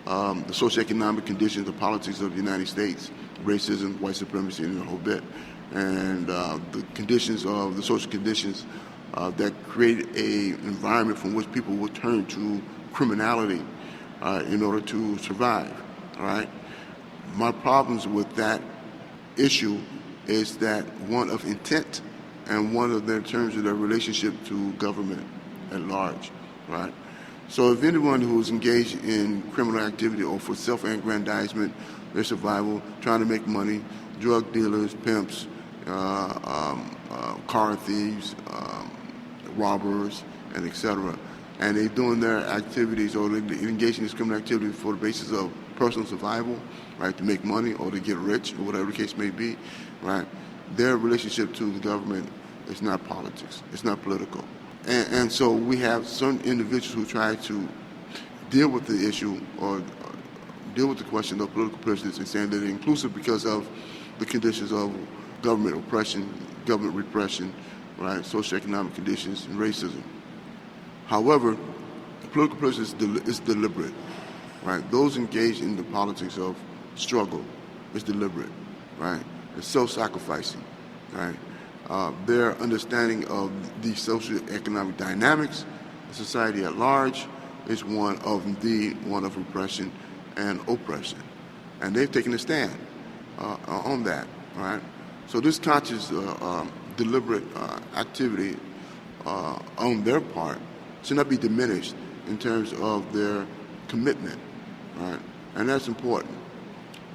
the socioeconomic conditions, the politics of the United States, racism, white supremacy, and the whole bit, and the conditions of the social conditions that create an environment from which people will turn to criminality in order to survive. All right. My problems with that issue is that one of intent and one of their terms of their relationship to government at large, right? So if anyone who is engaged in criminal activity or for self-aggrandizement, their survival, trying to make money, drug dealers, pimps, car thieves, robbers, and etc., and they're doing their activities or they're engaging in this criminal activity for the basis of personal survival, right, to make money or to get rich or whatever the case may be, right, their relationship to the government is not politics, it's not political. And so we have certain individuals who try to deal with the issue or deal with the question of political prisoners and saying that they're inclusive because of the conditions of government oppression, government repression, right, socioeconomic conditions, and racism. However, political prisoners is deliberate, right? Those engaged in the politics of struggle is deliberate, right? It's self-sacrificing, right? Their understanding of the socioeconomic dynamics of society at large is one of repression and oppression. And they've taken a stand on that, right? So this conscious, deliberate activity on their part should not be diminished in terms of their commitment, right? And that's important.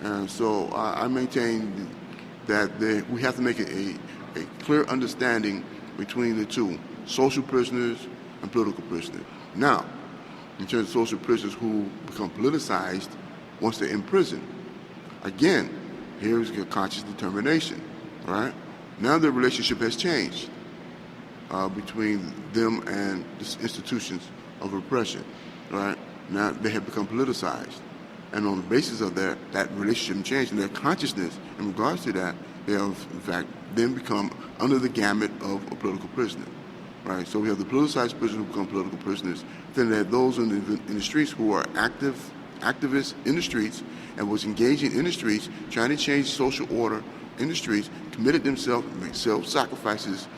And so I maintain that we have to make a clear understanding between the two, social prisoners and political prisoners. Now, in terms of social prisoners who become politicized once they're in prison, again, here's a conscious determination, right? Now their relationship has changed between them and the institutions of repression, right? Now they have become politicized. And on the basis of that relationship change and their consciousness in regards to that They have, in fact, then become under the gamut of a political prisoner, right? So we have the politicized prisoners who become political prisoners. Then there are those in the streets who are activists in the streets and was engaging in the streets, trying to change social order in the streets, committed themselves, make self-sacrifices,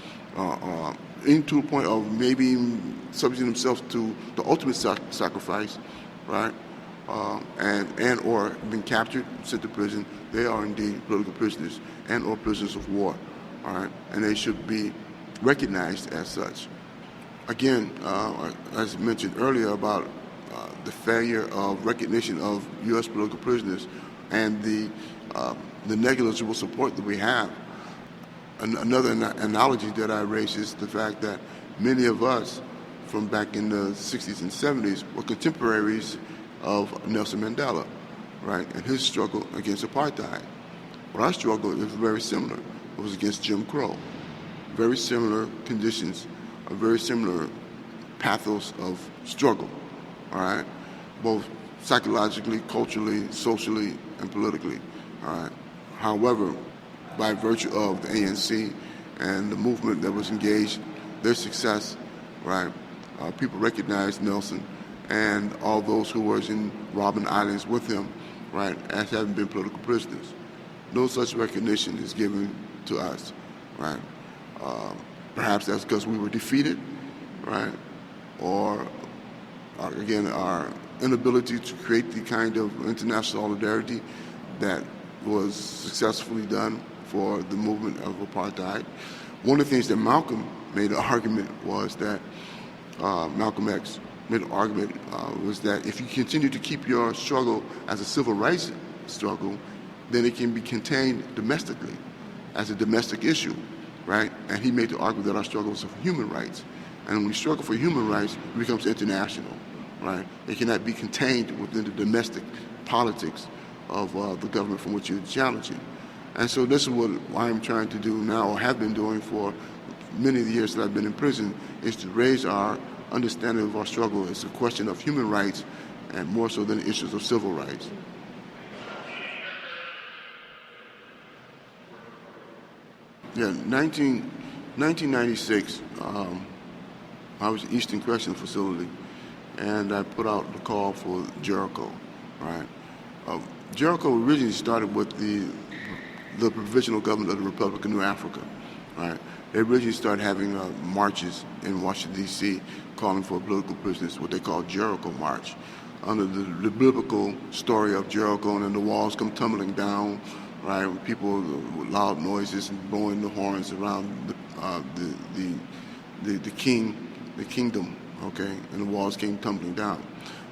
into a point of maybe subjecting themselves to the ultimate sacrifice, right? And or been captured, sent to prison. They are indeed political prisoners and or prisoners of war, all right? And they should be recognized as such. Again, as mentioned earlier about the failure of recognition of U.S. political prisoners and the negligible support that we have. Another analogy that I raise is the fact that many of us from back in the 60s and 70s were contemporaries of Nelson Mandela, right, and his struggle against apartheid. But our struggle is very similar. It was against Jim Crow. Very similar conditions, a very similar pathos of struggle, all right, both psychologically, culturally, socially, and politically, all right. However, by virtue of the ANC and the movement that was engaged, their success, right, people recognized Nelson and all those who were in Robben Islands with him, right, as having been political prisoners. No such recognition is given to us, right. Perhaps that's because we were defeated, right, or again, our inability to create the kind of international solidarity that was successfully done for the movement of apartheid. One of the things that Malcolm made an argument was that, Malcolm X made an argument was that if you continue to keep your struggle as a civil rights struggle, then it can be contained domestically as a domestic issue, right? And he made the argument that our struggle is for human rights. And when we struggle for human rights, it becomes international, right? It cannot be contained within the domestic politics of the government from which you're challenging. And so this is what I'm trying to do now, or have been doing for many of the years that I've been in prison, is to raise our understanding of our struggle as a question of human rights and more so than issues of civil rights. Yeah, 1996, I was at Eastern Correctional Facility, and I put out the call for Jericho, right? Jericho originally started with the provisional government of the Republic of New Africa, right? They originally started having marches in Washington, D.C., calling for political prisoners, what they call Jericho March, under the biblical story of Jericho, and then the walls come tumbling down, right? With people with loud noises and blowing the horns around the kingdom, okay? And the walls came tumbling down.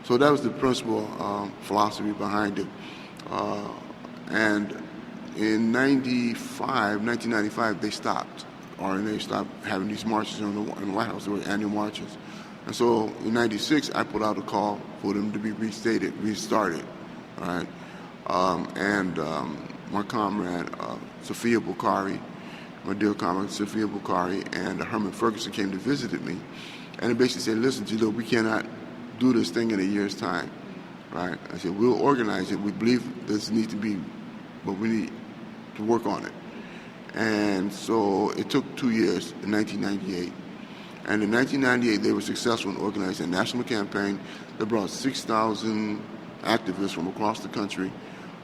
So that was the principal philosophy behind it. And in 1995, they stopped. RNA stopped having these marches in the White House. They were annual marches. And so in 96, I put out a call for them to be restarted, all right? My comrade, Sophia Bukhari, my dear comrade, Sophia Bukhari, and Herman Ferguson came to visit me. And they basically said, listen, Jalil, we cannot do this thing in a year's time, right? I said, we'll organize it. We believe this needs to be, but we need to work on it. And so it took 2 years in 1998. And in 1998, they were successful in organizing a national campaign that brought 6,000 activists from across the country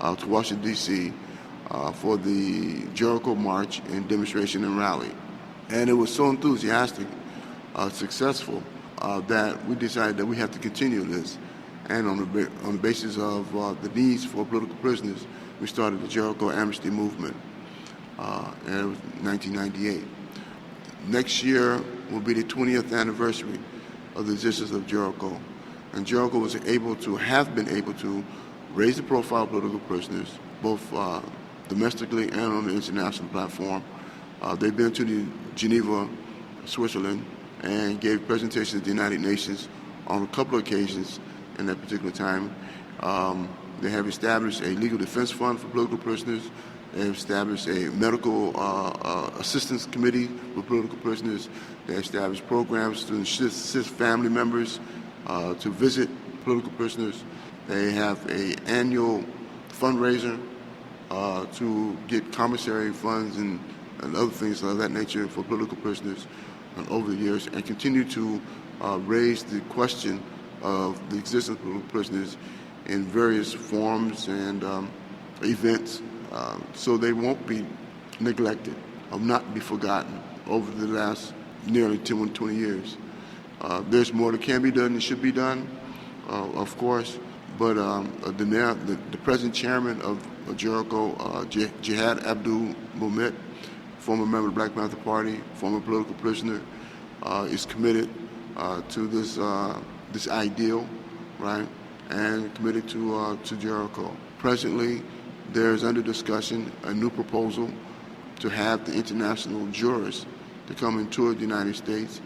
to Washington, D.C. For the Jericho March and demonstration and rally. And it was so enthusiastic, successful, that we decided that we have to continue this. And on the basis of the needs for political prisoners, we started the Jericho Amnesty Movement. And it was 1998. Next year will be the 20th anniversary of the existence of Jericho. And Jericho was have been able to raise the profile of political prisoners, both domestically and on the international platform. They've been to Geneva, Switzerland, and gave presentations at the United Nations on a couple of occasions in that particular time. They have established a legal defense fund for political prisoners. They have established a medical assistance committee for political prisoners. They established programs to assist family members to visit political prisoners. They have an annual fundraiser to get commissary funds and other things of that nature for political prisoners over the years, and continue to raise the question of the existence of political prisoners in various forms and events, so they won't be neglected or not be forgotten over the last nearly 20 years. There's more that can be done and should be done, of course, but the present chairman of Jericho, Jihad Abdul Muhammad, former member of the Black Panther Party, former political prisoner, is committed to this ideal, right, and committed to Jericho. Presently, there's under discussion a new proposal to have the international jurors to come and tour the United States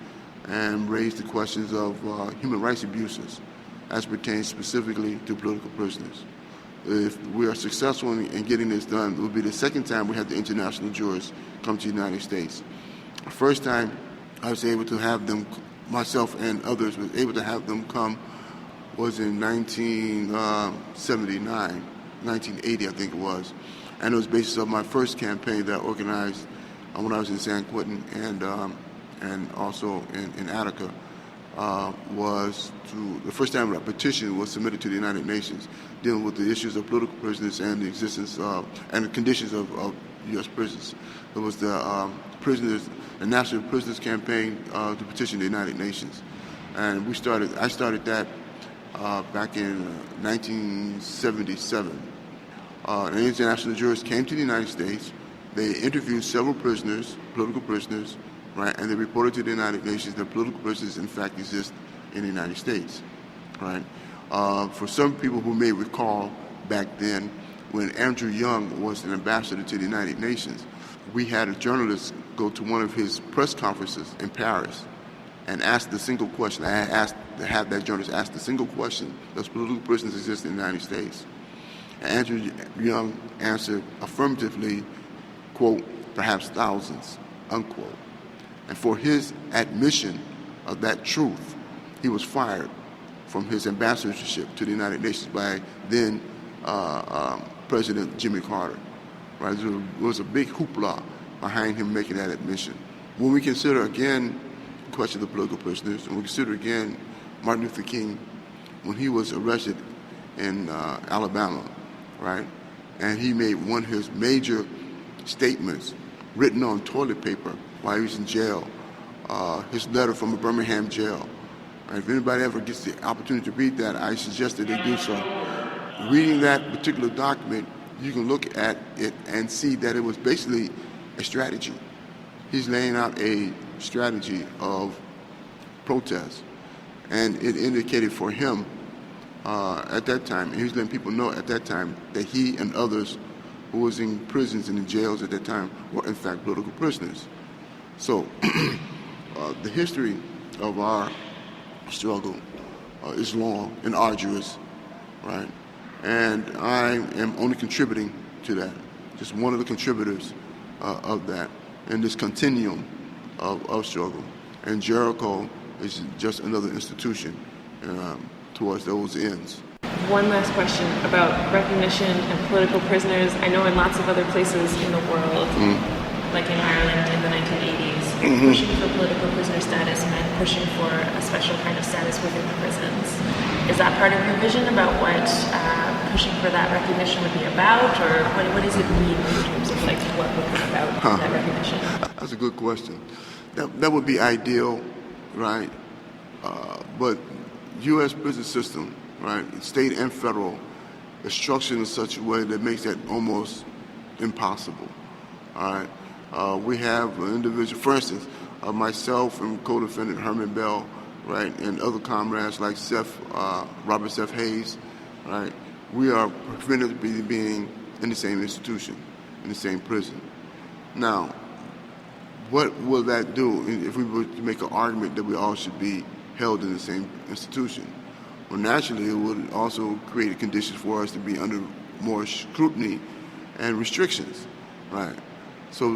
and raise the questions of human rights abuses as pertains specifically to political prisoners. If we are successful in getting this done, it will be the second time we have the international jurors come to the United States. The first time I was able to have them, myself and others, was able to have them come was in 1979, 1980 I think it was. And it was based on my first campaign that I organized when I was in San Quentin and also in Attica. The first time a petition was submitted to the United Nations dealing with the issues of political prisoners and the existence and the conditions of U.S. prisons. It was the National Prisoners Campaign to petition the United Nations. And I started that back in 1977. And international jurors came to the United States. They interviewed several prisoners, political prisoners, right, and they reported to the United Nations that political prisoners in fact exist in the United States, right? For some people who may recall back then, when Andrew Young was an ambassador to the United Nations, we had a journalist go to one of his press conferences in Paris and ask the single question. I asked to have that journalist ask the single question: does political prisoners exist in the United States? And Andrew Young answered affirmatively, quote, perhaps thousands, unquote. And for his admission of that truth, he was fired from his ambassadorship to the United Nations by then President Jimmy Carter. Right? There was a big hoopla behind him making that admission. When we consider again the question of the political prisoners, and we consider again Martin Luther King when he was arrested in Alabama, right? And he made one of his major statements written on toilet paper while he was in jail, his letter from a Birmingham jail. Right? If anybody ever gets the opportunity to read that, I suggest that they do so. Reading that particular document, you can look at it and see that it was basically a strategy. He's laying out a strategy of protest, and it indicated for him at that time, and he was letting people know at that time that he and others who was in prisons and in jails at that time were in fact political prisoners. So the history of our struggle is long and arduous, right? And I am only contributing to that, just one of the contributors of that, in this continuum of struggle. And Jericho is just another institution towards those ends. One last question about recognition and political prisoners. I know in lots of other places in the world, like in Ireland in the 1980s, pushing for political prisoner status meant pushing for a special kind of status within the prisons. Is that part of your vision about what pushing for that recognition would be about, or what does it mean in terms of like what would be about that recognition? That's a good question. That would be ideal, right? But U.S. prison system, right, state and federal, is structured in such a way that makes that almost impossible. All right. We have an individual, for instance, myself and co-defendant Herman Bell, right, and other comrades like Robert Seth Hayes, right. We are prevented from being in the same institution, in the same prison. Now, what will that do if we were to make an argument that we all should be held in the same institution? Well, naturally, it would also create conditions for us to be under more scrutiny and restrictions, right? So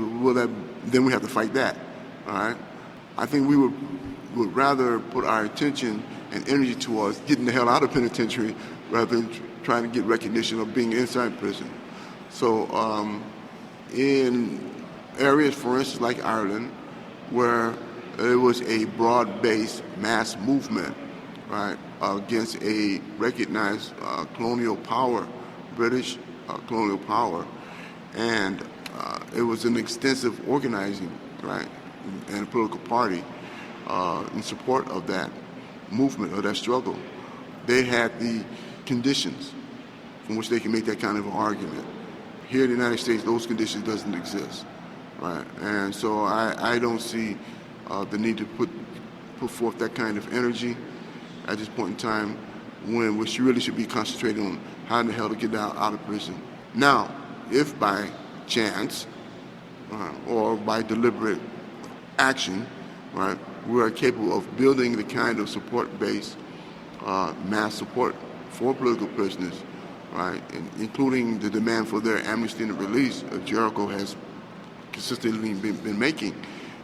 then we have to fight that, all right? I think we would rather put our attention and energy towards getting the hell out of penitentiary rather than trying to get recognition of being inside prison. So in areas, for instance, like Ireland, where there was a broad-based mass movement, right, against a recognized colonial power, British colonial power, and it was an extensive organizing, right, and a political party in support of that movement or that struggle. They had the conditions from which they can make that kind of an argument. Here in the United States, those conditions doesn't exist, right? And so I don't see the need to put forth that kind of energy at this point in time, when we really should be concentrating on how in the hell to get out of prison. Now, if by chance or by deliberate action, right, we are capable of building the kind of support base, mass support for political prisoners, right, including the demand for their amnesty and release, Jericho has consistently been making,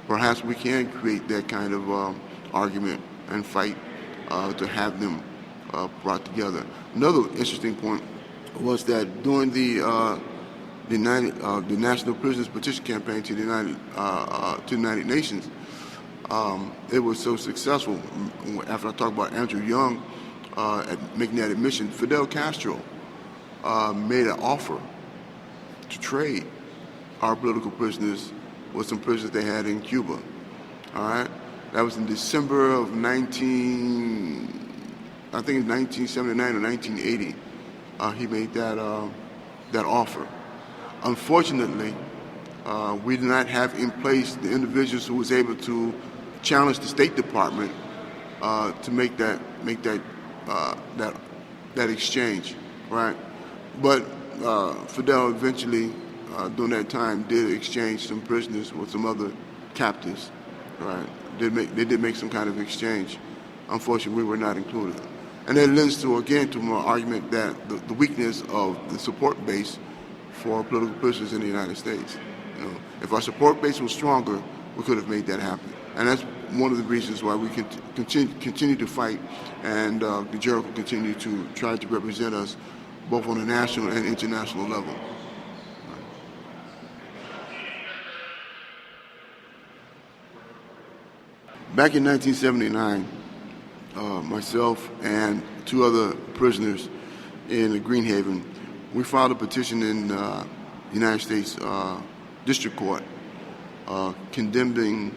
perhaps we can create that kind of argument and fight to have them brought together. Another interesting point was that during the National Prisoners Petition Campaign to the United Nations, it was so successful. After I talked about Andrew Young at making that admission, Fidel Castro made an offer to trade our political prisoners with some prisoners they had in Cuba. All right, that was in December of 1979 or 1980. He made that offer. Unfortunately, we did not have in place the individuals who was able to challenge the State Department to make that exchange, right? But Fidel eventually, during that time, did exchange some prisoners with some other captives, right? They did make some kind of exchange. Unfortunately, we were not included. And that lends to, again, to my argument that the weakness of the support base for political prisoners in the United States. You know, if our support base was stronger, we could have made that happen. And that's one of the reasons why we can continue to fight, and the Jericho continue to try to represent us both on a national and international level. Back in 1979, myself and two other prisoners in Greenhaven, we filed a petition in the United States District Court condemning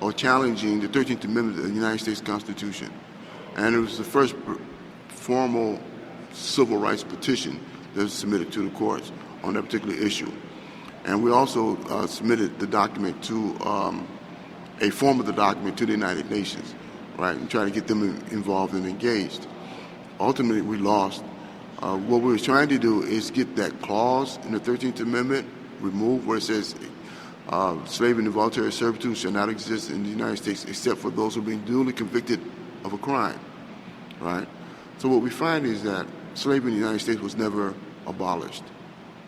or challenging the 13th Amendment of the United States Constitution. And it was the first formal civil rights petition that was submitted to the courts on that particular issue. And we also submitted the document to a form of the document to the United Nations, right, and try to get them involved and engaged. Ultimately, we lost. What we were trying to do is get that clause in the 13th Amendment removed where it says slavery and involuntary servitude shall not exist in the United States except for those who have been duly convicted of a crime, right? So what we find is that slavery in the United States was never abolished,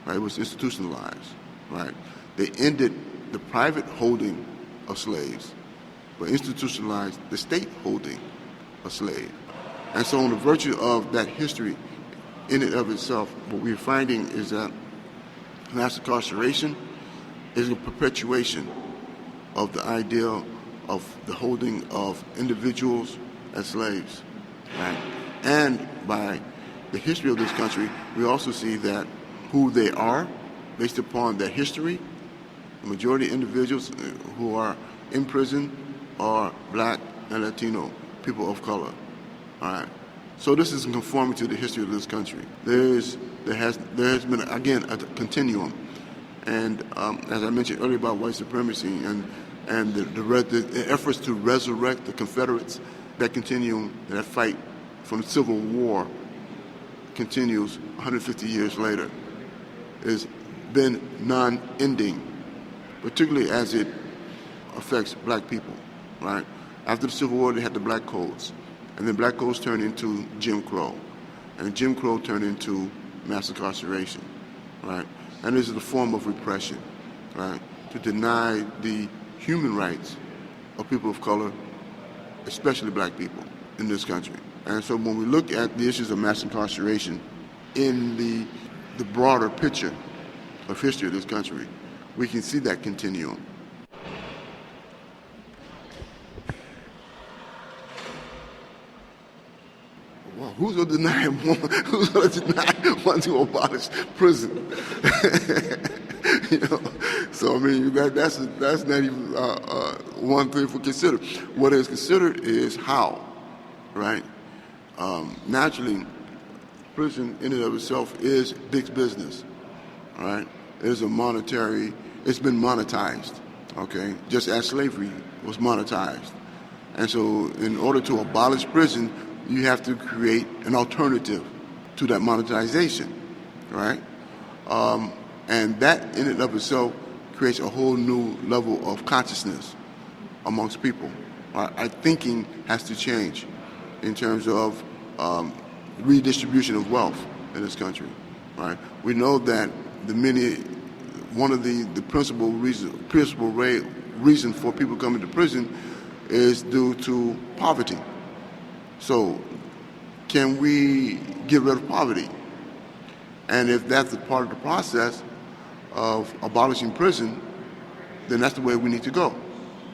right? It was institutionalized, right? They ended the private holding of slaves, but institutionalized the state holding a slave. And so on the virtue of that history in and of itself, what we're finding is that mass incarceration is a perpetuation of the idea of the holding of individuals as slaves, right? And by the history of this country, we also see that who they are, based upon their history, the majority of individuals who are in prison are black and Latino, people of color, all right? So this is in conformity to the history of this country. There has been, again, a continuum. And as I mentioned earlier about white supremacy and the efforts to resurrect the Confederates, that continuum, that fight from the Civil War continues 150 years later. It's been non-ending, particularly as it affects black people, right? After the Civil War, they had the black codes. And then black codes turned into Jim Crow. And Jim Crow turned into mass incarceration, right? And this is a form of repression, right? To deny the human rights of people of color, especially black people in this country. And so when we look at the issues of mass incarceration in the broader picture, of history of this country. We can see that continuum. Well, who's going to deny one to abolish prison? So I mean that's not even one thing for consider. What is considered is how, right? Naturally, prison in and of itself is big business, right? It's been monetized, okay? Just as slavery was monetized. And so in order to abolish prison, you have to create an alternative to that monetization, right? And that in and of itself creates a whole new level of consciousness amongst people. Our thinking has to change in terms of redistribution of wealth in this country, right? We know that one of the principal reason for people coming to prison is due to poverty. So can we get rid of poverty? And if that's a part of the process of abolishing prison, then that's the way we need to go.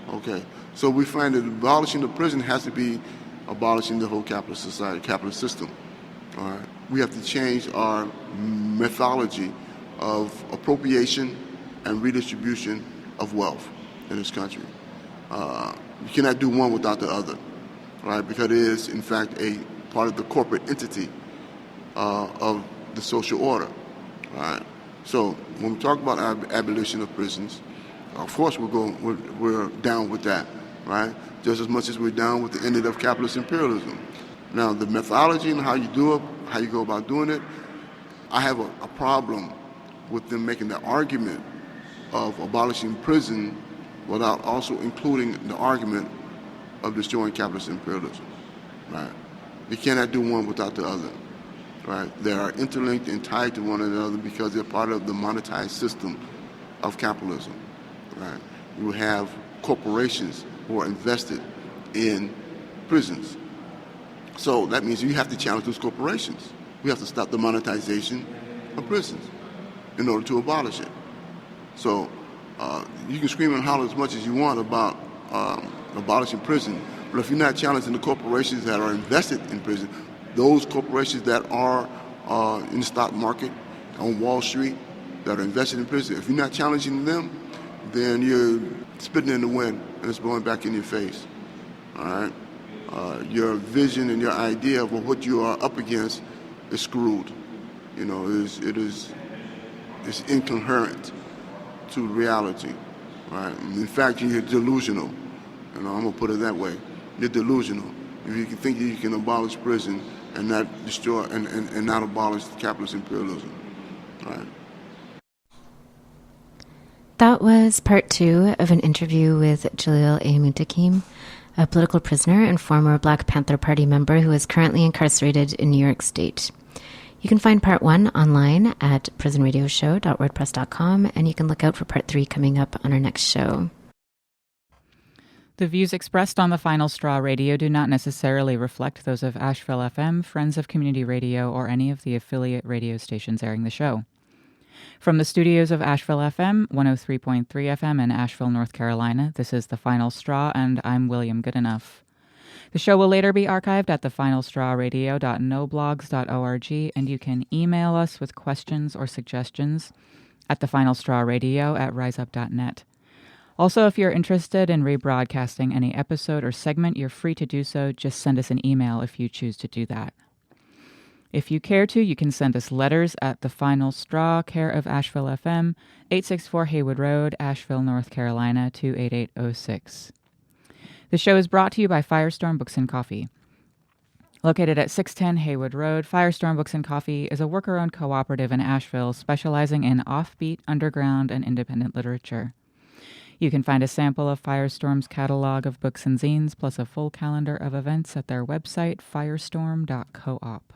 Okay. So we find that abolishing the prison has to be abolishing the whole capitalist society, capitalist system. All right. We have to change our methodology of appropriation and redistribution of wealth in this country. You cannot do one without the other, right? Because it is, in fact, a part of the corporate entity of the social order, right? So when we talk about abolition of prisons, of course we're down with that, right? Just as much as we're down with the ending of capitalist imperialism. Now, the methodology and how you do it, how you go about doing it, I have a problem with them making the argument of abolishing prison without also including the argument of destroying capitalist imperialism, right? You cannot do one without the other, right? They are interlinked and tied to one another because they're part of the monetized system of capitalism, right? You have corporations who are invested in prisons. So that means you have to challenge those corporations. We have to stop the monetization of prisons in order to abolish it. So you can scream and holler as much as you want about abolishing prison, but if you're not challenging the corporations that are invested in prison, those corporations that are in the stock market, on Wall Street, that are invested in prison, if you're not challenging them, then you're spitting in the wind and it's blowing back in your face. All right? Your vision and your idea of what you are up against is screwed. You know, it's incoherent to reality, right? In fact, you're delusional. You know, I'm gonna put it that way. You're delusional if you can think that you can abolish prison and not destroy and not abolish capitalist imperialism, right? That was part 2 of an interview with Jalil Muntaqim, a political prisoner and former Black Panther Party member who is currently incarcerated in New York State. You can find part 1 online at prisonradioshow.wordpress.com, and you can look out for part 3 coming up on our next show. The views expressed on the Final Straw Radio do not necessarily reflect those of Asheville FM, Friends of Community Radio, or any of the affiliate radio stations airing the show. From the studios of Asheville FM, 103.3 FM in Asheville, North Carolina, this is The Final Straw, and I'm William Goodenough. The show will later be archived at thefinalstrawradio.noblogs.org, and you can email us with questions or suggestions at thefinalstrawradio@riseup.net. Also, if you're interested in rebroadcasting any episode or segment, you're free to do so. Just send us an email if you choose to do that. If you care to, you can send us letters at The Final Straw, care of Asheville FM, 864 Haywood Road, Asheville, North Carolina, 28806. The show is brought to you by Firestorm Books and Coffee. Located at 610 Haywood Road, Firestorm Books and Coffee is a worker-owned cooperative in Asheville specializing in offbeat, underground, and independent literature. You can find a sample of Firestorm's catalog of books and zines, plus a full calendar of events at their website, firestorm.coop.